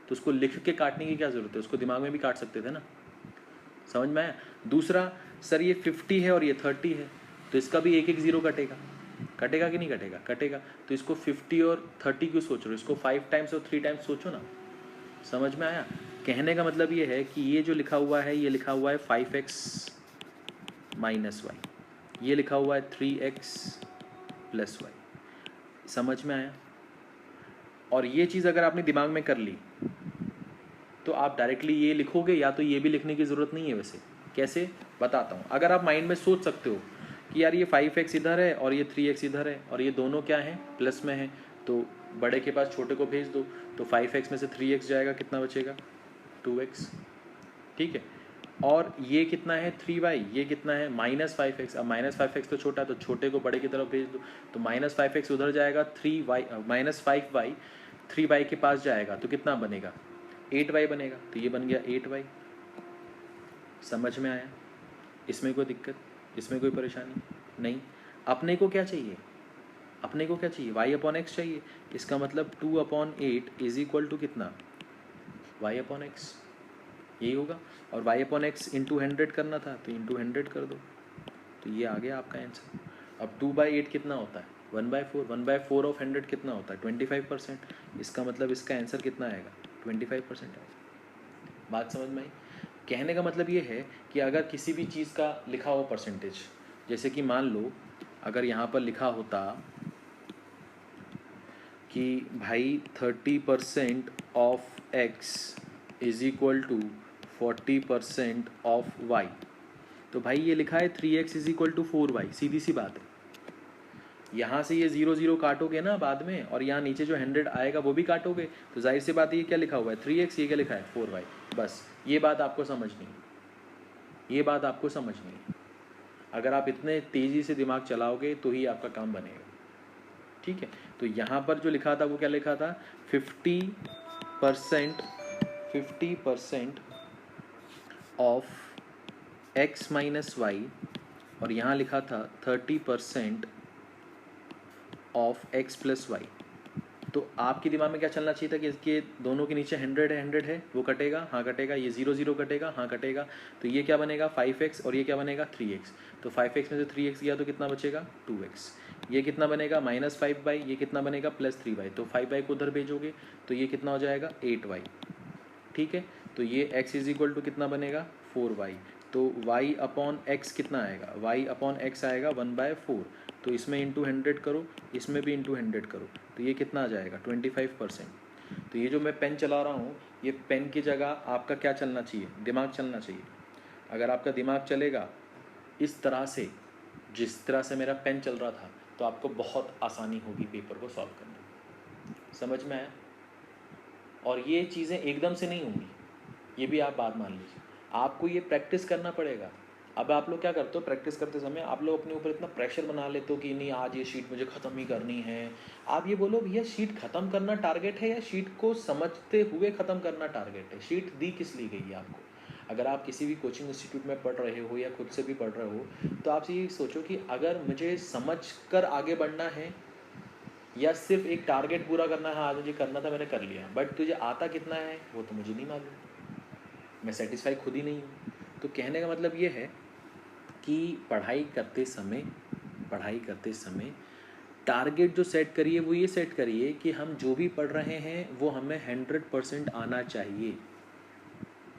तो उसको लिख के काटने की क्या ज़रूरत है, उसको दिमाग में भी काट सकते थे ना। समझ में आया? दूसरा, सर ये 50 है और ये 30 है, तो इसका भी एक एक ज़ीरो कटेगा। कटेगा कि नहीं कटेगा? कटेगा। तो इसको 50 और 30 क्यों सोच रहे हो, इसको 5 टाइम्स और 3 टाइम्स सोचो ना। समझ में आया? कहने का मतलब ये है कि ये जो लिखा हुआ है, ये लिखा हुआ है 5x माइनस वाई, ये लिखा हुआ है 3x प्लस वाई। समझ में आया? और ये चीज़ अगर आपने दिमाग में कर ली तो आप डायरेक्टली ये लिखोगे, या तो ये भी लिखने की ज़रूरत नहीं है। वैसे कैसे, बताता हूँ। अगर आप माइंड में सोच सकते हो कि यार ये 5x इधर है और ये 3x इधर है, और ये दोनों क्या हैं, प्लस में है, तो बड़े के पास छोटे को भेज दो। तो 5x में से 3x जाएगा, कितना बचेगा, 2x। ठीक है, और ये कितना है, 3y, ये कितना है, -5x। अब -5x तो छोटा है, तो छोटे को बड़े की तरफ भेज दो। तो -5x उधर जाएगा, 3y -5y 3y के पास जाएगा, तो कितना बनेगा, 8y बनेगा। तो ये बन गया 8y। समझ में आया? इसमें कोई दिक्कत, इसमें कोई परेशानी नहीं? अपने को क्या चाहिए, अपने को क्या चाहिए, y अपॉन एक्स चाहिए। इसका मतलब 2/8 इज इक्वल टू कितना, y अपॉन एक्स, यही होगा। और y अपॉन एक्स इंटू 100 करना था, तो इंटू 100 कर दो, तो ये आ गया आपका आंसर। अब 2/8 कितना होता है, 1/4। 1/4 ऑफ 100 कितना होता है, 25%। इसका मतलब इसका आंसर कितना आएगा, 25% आएगा। बात समझ में आई? कहने का मतलब ये है कि अगर किसी भी चीज़ का लिखा हो परसेंटेज, जैसे कि मान लो अगर यहाँ पर लिखा होता कि भाई 30% of x is equal to 40% of y, तो भाई ये लिखा है 3x is equal to 4y। सीधी सी बात है, यहाँ से ये 0 0 काटोगे ना बाद में, और यहाँ नीचे जो 100 आएगा वो भी काटोगे, तो जाहिर सी बात है ये क्या लिखा हुआ है, 3x, ये क्या लिखा है, 4y। बस ये बात आपको समझनी है, ये बात आपको समझनी है। अगर आप इतने तेज़ी से दिमाग चलाओगे तो ही आपका काम बनेगा। ठीक है, तो यहाँ पर जो लिखा था वो क्या लिखा था, 50% ऑफ x माइनस वाई, और यहाँ लिखा था 30% ऑफ x प्लस वाई। तो आपके दिमाग में क्या चलना चाहिए था कि इसके दोनों के नीचे 100 है, वो कटेगा, हाँ कटेगा, ये 0 0 कटेगा, हाँ कटेगा, तो ये क्या बनेगा 5x, और ये क्या बनेगा 3x। तो 5x में से 3x गया तो कितना बचेगा 2x। ये कितना बनेगा -5y, ये कितना बनेगा +3y। तो 5y को उधर भेजोगे तो ये कितना हो जाएगा 8y। ठीक है, तो ये x इज इक्वल टू कितना बनेगा 4y। तो y अपॉन एक्स कितना आएगा, y अपॉन एक्स आएगा 1/4। तो इसमें इंटू 100 करो, इसमें भी इंटू 100 करो, तो ये कितना आ जाएगा 25%। तो ये जो मैं पेन चला रहा हूँ, ये पेन की जगह आपका क्या चलना चाहिए, दिमाग चलना चाहिए। अगर आपका दिमाग चलेगा इस तरह से, जिस तरह से मेरा पेन चल रहा था, तो आपको बहुत आसानी होगी पेपर को सॉल्व करने में। समझ में आया? और ये चीज़ें एकदम से नहीं होंगी, ये भी आप बात मान लीजिए। आपको ये प्रैक्टिस करना पड़ेगा। अब आप लोग क्या करते हो, प्रैक्टिस करते समय आप लोग अपने ऊपर इतना प्रेशर बना लेते हो कि नहीं आज ये शीट मुझे ख़त्म ही करनी है। आप ये बोलो भैया शीट ख़त्म करना टारगेट है या शीट को समझते हुए ख़त्म करना टारगेट है? शीट दी किस लिए गई है आपको? अगर आप किसी भी कोचिंग इंस्टीट्यूट में पढ़ रहे हो या खुद से भी पढ़ रहे हो तो आप ये सोचो कि अगर मुझे समझ कर आगे बढ़ना है या सिर्फ एक टारगेट पूरा करना है, आज मुझे करना था मैंने कर लिया, बट तुझे आता कितना है वो तो मुझे नहीं मालूम, मैं सेटिस्फाई खुद ही नहीं हूँ। तो कहने का मतलब ये है कि पढ़ाई करते समय टारगेट जो सेट करिए वो ये सेट करिए कि हम जो भी पढ़ रहे हैं वो हमें 100% आना चाहिए।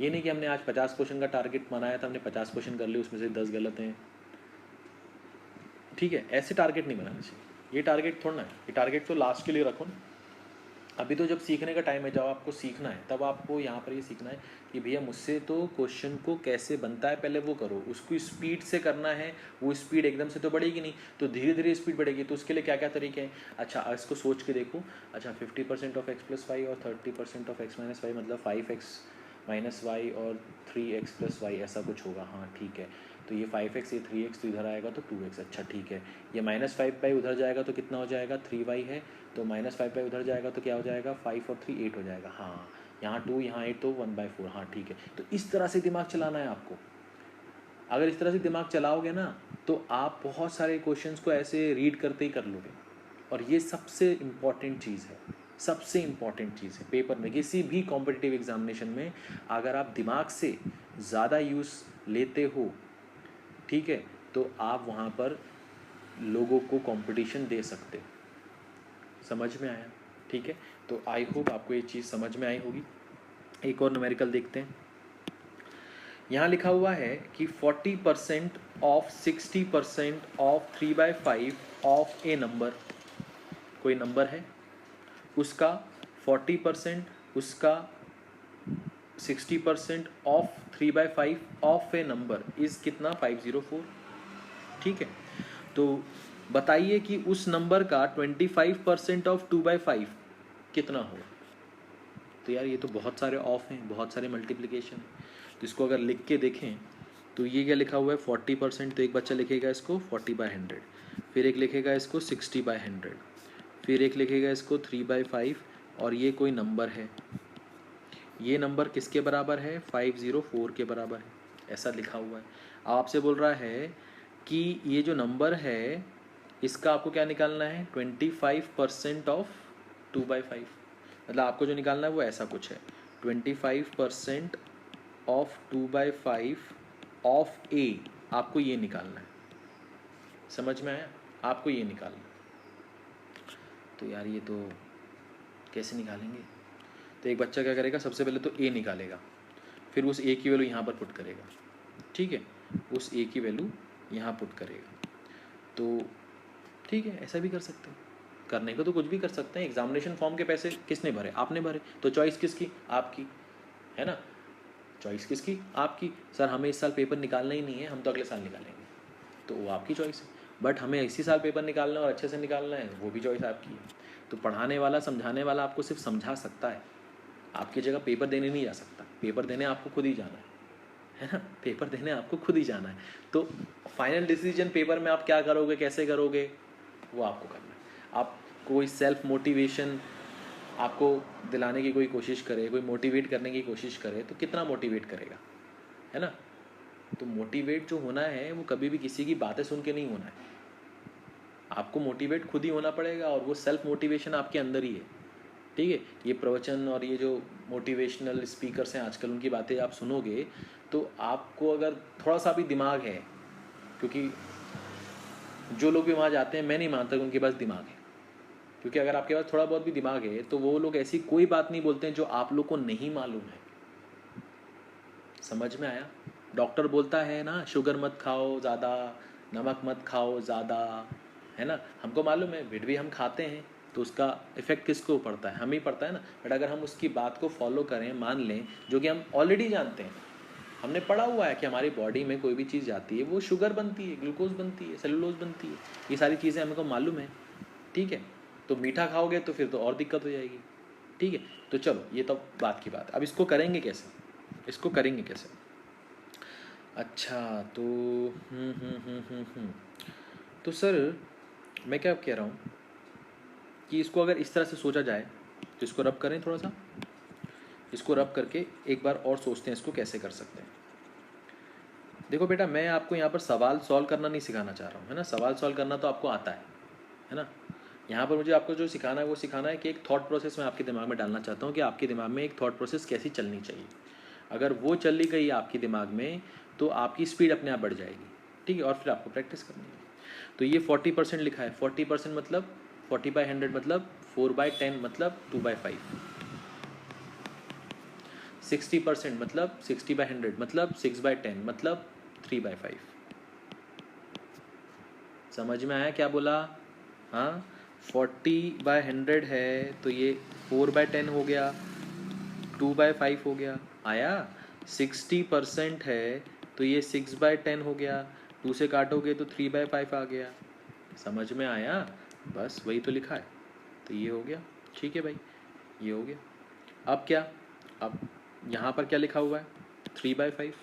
ये नहीं कि हमने आज 50 क्वेश्चन का टारगेट बनाया था, हमने 50 क्वेश्चन कर लिए, उसमें से 10 गलत हैं, ठीक है, ऐसे टारगेट नहीं बनाना चाहिए। ये टारगेट थोड़ा ना है, ये टारगेट तो लास्ट के लिए रखो ना। अभी तो जब सीखने का टाइम है, जब आपको सीखना है तब आपको यहाँ पर ये सीखना है कि भैया मुझसे तो क्वेश्चन को कैसे बनता है पहले वो करो, उसको स्पीड से करना है। वो स्पीड एकदम से तो बढ़ेगी नहीं, तो धीरे धीरे स्पीड बढ़ेगी। तो उसके लिए क्या क्या तरीके हैं? अच्छा इसको सोच के देखो, अच्छा 50% ऑफ x+y और 30% ऑफ x-y मतलब 5x माइनस वाई और 3x+y ऐसा कुछ होगा। हाँ ठीक है, तो ये 5x ये 3x तो इधर आएगा तो 2x। अच्छा ठीक है, ये -5 उधर जाएगा तो कितना हो जाएगा? 3y है, तो -5 उधर जाएगा तो क्या हो जाएगा? 5 और 3 8 हो जाएगा। हाँ यहाँ 2 यहाँ 8 तो 1/4। हाँ ठीक है, तो इस तरह से दिमाग चलाना है आपको। अगर इस तरह से दिमाग चलाओगे ना तो आप बहुत सारे क्वेश्चंस को ऐसे रीड करते ही कर लोगे। और ये सबसे इम्पॉर्टेंट चीज़ है, सबसे इम्पॉर्टेंट चीज़ है पेपर में, किसी भी कॉम्पिटिटिव एग्जामिनेशन में अगर आप दिमाग से ज़्यादा यूज़ लेते हो, ठीक है, तो आप वहाँ पर लोगों को कंपटीशन दे सकते हो। समझ में आया? ठीक है, तो आई होप आपको ये चीज़ समझ में आई होगी। एक और न्यूमेरिकल देखते हैं। यहाँ लिखा हुआ है कि 40% of 60% of 3/5 of A number, कोई नंबर है उसका 40% उसका 60% of 3/5 of A number is कितना? 504। ठीक है, तो बताइए कि उस नंबर का 25% ऑफ 2/5 कितना होगा? तो यार ये तो बहुत सारे ऑफ हैं, बहुत सारे मल्टीप्लिकेशन हैं। तो इसको अगर लिख के देखें तो ये क्या लिखा हुआ है? 40%, तो एक बच्चा लिखेगा इसको 40/100, फिर एक लिखेगा इसको 60/100, फिर एक लिखेगा इसको 3/5, और ये कोई नंबर है, ये नंबर किसके बराबर है? 504 के बराबर है, ऐसा लिखा हुआ है। आपसे बोल रहा है कि ये जो नंबर है इसका आपको क्या निकालना है? 25% ऑफ 2/5, मतलब आपको जो निकालना है वो ऐसा कुछ है, 25% ऑफ 2/5 ऑफ ए, आपको ये निकालना है। समझ में आया? आपको ये निकालना है। तो यार ये तो कैसे निकालेंगे? तो एक बच्चा क्या करेगा, सबसे पहले तो ए निकालेगा, फिर उस ए की वैल्यू यहाँ पर पुट करेगा, ठीक है, उस ए की वैल्यू यहाँ पुट करेगा। तो ठीक है, ऐसा भी कर सकते हैं, करने को तो कुछ भी कर सकते हैं। एग्जामिनेशन फॉर्म के पैसे किसने भरे? आपने भरे, तो चॉइस किसकी? आपकी, है ना? चॉइस किसकी? आपकी। सर हमें इस साल पेपर निकालना ही नहीं है, हम तो अगले साल निकालेंगे, तो वो आपकी चॉइस है। बट हमें इसी साल पेपर निकालना है और अच्छे से निकालना है, वो भी चॉइस आपकी है। तो पढ़ाने वाला समझाने वाला आपको सिर्फ समझा सकता है, आपकी जगह पेपर देने नहीं जा सकता। पेपर देने आपको खुद ही जाना है ना? पेपर देने आपको खुद ही जाना है। तो फाइनल डिसीजन पेपर में आप क्या करोगे, कैसे करोगे, वो आपको करना है। आप कोई सेल्फ मोटिवेशन आपको दिलाने की कोई कोशिश करे, कोई मोटिवेट करने की कोशिश करे, तो कितना मोटिवेट करेगा, है ना? तो मोटिवेट जो होना है वो कभी भी किसी की बातें सुन के नहीं होना है, आपको मोटिवेट खुद ही होना पड़ेगा, और वो सेल्फ मोटिवेशन आपके अंदर ही है। ठीक है, ये प्रवचन और ये जो मोटिवेशनल स्पीकर्स हैं आजकल, उनकी बातें आप सुनोगे तो आपको अगर थोड़ा सा भी दिमाग है, क्योंकि जो लोग भी वहाँ जाते हैं मैं नहीं मानता कि उनके पास दिमाग है, क्योंकि अगर आपके पास थोड़ा बहुत भी दिमाग है तो वो लोग ऐसी कोई बात नहीं बोलते हैं जो आप लोग को नहीं मालूम है। समझ में आया? डॉक्टर बोलता है ना, शुगर मत खाओ ज़्यादा, नमक मत खाओ ज़्यादा, है ना? हमको मालूम है, फिर भी हम खाते हैं, तो उसका इफेक्ट किसको पड़ता है? हमें ही पड़ता है ना। बट अगर हम उसकी बात को फॉलो करें, मान लें, जो कि हम ऑलरेडी जानते हैं, हमने पढ़ा हुआ है कि हमारी बॉडी में कोई भी चीज़ जाती है वो शुगर बनती है, ग्लूकोज बनती है, सेलुलोज बनती है, ये सारी चीज़ें हमको मालूम है। ठीक है, तो मीठा खाओगे तो फिर तो और दिक्कत हो जाएगी। ठीक है, तो चलो ये तो बात की बात। अब इसको करेंगे कैसे? इसको करेंगे कैसे? अच्छा तो तो सर मैं क्या कह रहा हूँ कि इसको अगर इस तरह से सोचा जाए तो इसको रब करें थोड़ा सा, इसको रब करके एक बार और सोचते हैं इसको कैसे कर सकते हैं। देखो बेटा, मैं आपको यहाँ पर सवाल सॉल्व करना नहीं सिखाना चाह रहा हूँ, है ना। सवाल सॉल्व करना तो आपको आता है ना। यहाँ पर मुझे आपको जो सिखाना है वो सिखाना है कि एक थॉट प्रोसेस मैं आपके दिमाग में डालना चाहता हूँ कि आपके दिमाग में एक थॉट प्रोसेस कैसी चलनी चाहिए। अगर वो चली गई आपके दिमाग में तो आपकी स्पीड अपने आप बढ़ जाएगी, ठीक है। और फिर आपको प्रैक्टिस करनी है। तो ये 40% लिखा है। 40% मतलब 40/100 मतलब 4/10 मतलब 2/5। 60% मतलब 60/100 मतलब 6/10 मतलब 3/5। समझ में आया क्या बोला? हाँ, 40/100 है तो ये 4/10 हो गया, 2/5 हो गया। आया? 60% है तो ये 6/10 हो गया, 2 से काटोगे तो 3/5 आ गया। समझ में आया? बस वही तो लिखा है। तो ये हो गया, ठीक है भाई, ये हो गया। अब क्या, अब यहाँ पर क्या लिखा हुआ है? 3/5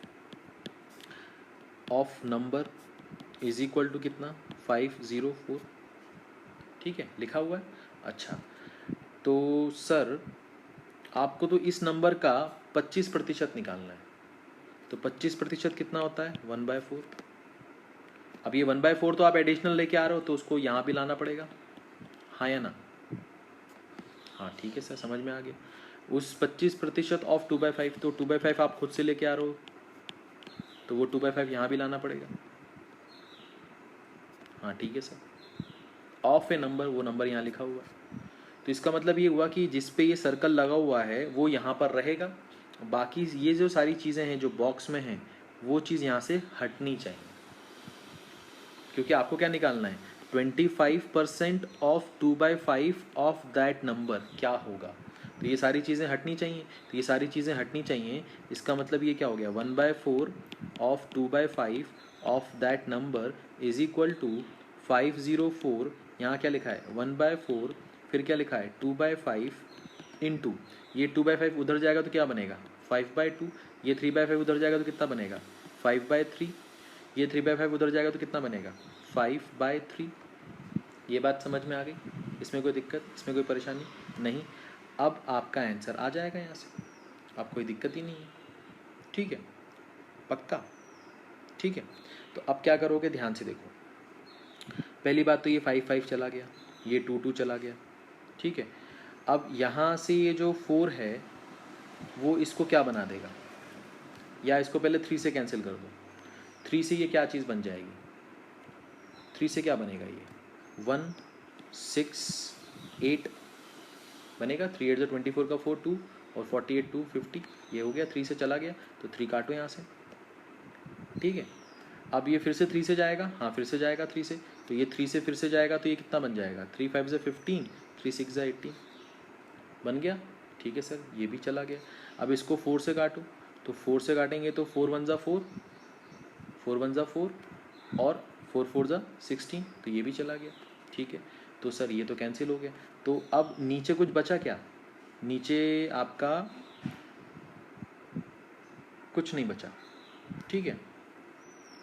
of number is equal to कितना? 504, ठीक है, लिखा हुआ है। अच्छा, तो सर आपको तो इस नंबर का 25% निकालना है। तो 25% कितना होता है? 1/4। अब ये 1/4 तो आप एडिशनल लेके आ रहे हो तो उसको यहाँ भी लाना पड़ेगा, हाँ या ना? हाँ ठीक है सर, समझ में आ गया। उस 25% ऑफ 2/5, तो 2/5 आप खुद से लेके आ रहे हो तो वो 2/5 यहाँ भी लाना पड़ेगा। हाँ ठीक है सर, ऑफ ए नंबर, वो नंबर यहाँ लिखा हुआ है। तो इसका मतलब ये हुआ कि जिस पे ये सर्कल लगा हुआ है वो यहाँ पर रहेगा, बाकी ये जो सारी चीज़ें हैं जो बॉक्स में हैं वो चीज़ यहाँ से हटनी चाहिए। क्योंकि आपको क्या निकालना है? 25% ऑफ 2/5 ऑफ दैट नंबर क्या होगा। तो ये सारी चीज़ें हटनी चाहिए, तो ये सारी चीज़ें हटनी चाहिए। इसका मतलब ये क्या हो गया? 1/4 of 2/5 of that number is equal to 504। यहाँ क्या लिखा है? 1/4, फिर क्या लिखा है? 2/5 इंटू, ये 2/5 उधर जाएगा तो क्या बनेगा? 5/2। ये 3/5 उधर जाएगा तो कितना बनेगा? 5/3। ये 3/5 उधर जाएगा तो कितना बनेगा? 5/3। ये बात समझ में आ गई? इसमें कोई दिक्कत, इसमें कोई परेशानी नहीं? अब आपका आंसर आ जाएगा यहाँ से, अब कोई दिक्कत ही नहीं है, ठीक है, पक्का, ठीक है। तो अब क्या करोगे, ध्यान से देखो। पहली बात तो ये 5/5 चला गया, ये 2/2 चला गया, ठीक है। अब यहाँ से ये जो 4 है वो इसको क्या बना देगा, या इसको पहले 3 से कैंसिल कर दो। 3 से ये क्या चीज़ बन जाएगी? 3 से क्या बनेगा? ये 1 6 8 बनेगा। 3 8 24 का 4 2 और 48 2 50, ये हो गया। 3 से चला गया तो 3 काटो यहाँ से, ठीक है। अब ये फिर से 3 से जाएगा, हाँ फिर से जाएगा 3 से, तो ये 3 से फिर से जाएगा तो ये कितना बन जाएगा? 3 5 से 15, 3 6 18 बन गया, ठीक है सर, ये भी चला गया। अब इसको 4 से काटो, तो 4 से काटेंगे तो 4 1 ज़ा 4, 4 1 ज़ा 4 और 4 4 ज़ा 16, तो ये भी चला गया, ठीक है। तो सर ये तो कैंसिल हो गया। तो अब नीचे कुछ बचा क्या? नीचे आपका कुछ नहीं बचा, ठीक है,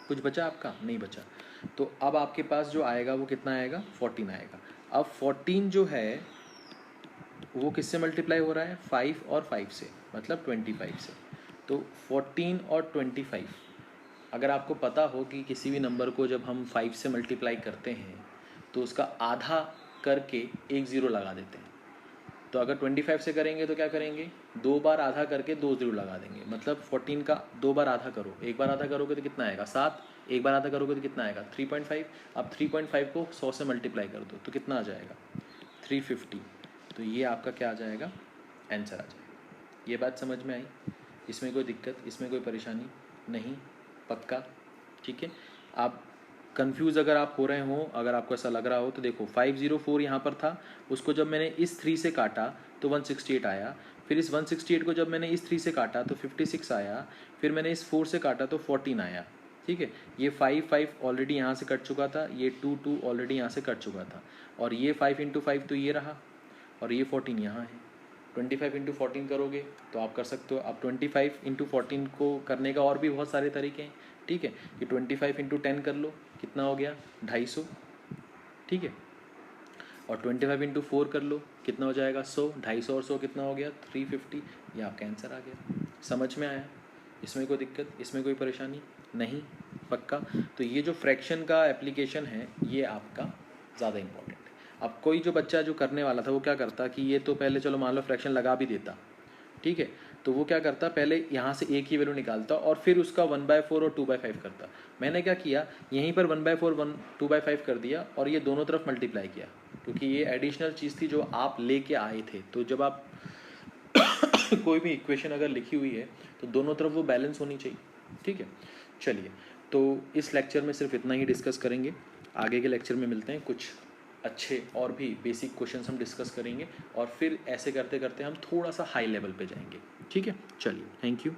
कुछ बचा आपका? नहीं बचा। तो अब आपके पास जो आएगा वो कितना आएगा? 14 आएगा। अब 14 जो है वो किससे मल्टीप्लाई हो रहा है? 5 और 5 से, मतलब 25 से। तो 14 और 25, अगर आपको पता हो कि किसी भी नंबर को जब हम 5 से मल्टीप्लाई करते हैं तो उसका आधा करके एक ज़ीरो लगा देते हैं। तो अगर 25 से करेंगे तो क्या करेंगे? 2 बार आधा करके 2 ज़ीरो लगा देंगे, मतलब 14 का 2 बार आधा करो, एक बार आधा करोगे तो कितना आएगा? 7, एक बार आधा करोगे तो कितना आएगा? 3.5। अब 3.5 को 100 से मल्टीप्लाई कर दो तो कितना आ जाएगा? 350। तो ये आपका क्या आ जाएगा? आंसर आ जाएगा। ये बात समझ में आई? इसमें कोई दिक्कत, इसमें कोई परेशानी नहीं? पक्का, ठीक है। आप कंफ्यूज अगर आप हो रहे हो, अगर आपको ऐसा लग रहा हो तो देखो 504 यहाँ पर था, उसको जब मैंने इस 3 से काटा तो 168 आया, फिर इस 168 को जब मैंने इस 3 से काटा तो 56 आया, फिर मैंने इस 4 से काटा तो 14 आया, ठीक है। ये 5 5 ऑलरेडी यहाँ से कट चुका था, ये 2 2 ऑलरेडी यहाँ से कट चुका था, और ये 5 × 5 तो ये रहा, और ये 14 यहाँ है। 25 × 14 करोगे तो आप कर सकते हो। अब 25 × 14 को करने का और भी बहुत सारे तरीके हैं, ठीक है। ये 25 इंटू 10 कर लो, कितना हो गया 250, ठीक है। और 25 इंटू 4 कर लो, कितना हो जाएगा 100, 250 और 100 कितना हो गया 350। ये आपका आंसर आ गया। समझ में आया? इसमें कोई दिक्कत, इसमें कोई परेशानी नहीं? पक्का? तो ये जो फ्रैक्शन का एप्लीकेशन है ये आपका ज़्यादा इंपॉर्टेंट है। अब कोई जो बच्चा जो करने वाला था वो क्या करता कि ये तो पहले चलो मान लो फ्रैक्शन लगा भी देता, ठीक है, तो वो क्या करता पहले यहाँ से एक ही वैल्यू निकालता और फिर उसका 1/4 और 2/5 करता। मैंने क्या किया, यहीं पर 1/4 2/5 कर दिया और ये दोनों तरफ मल्टीप्लाई किया, क्योंकि ये एडिशनल चीज़ थी जो आप लेके आए थे। तो जब आप कोई भी इक्वेशन अगर लिखी हुई है तो दोनों तरफ वो बैलेंस होनी चाहिए, ठीक है। चलिए, तो इस लेक्चर में सिर्फ इतना ही डिस्कस करेंगे। आगे के लेक्चर में मिलते हैं, कुछ अच्छे और भी बेसिक क्वेश्चंस हम डिस्कस करेंगे और फिर ऐसे करते करते हम थोड़ा सा हाई लेवल पे जाएंगे, ठीक है। चलिए, थैंक यू।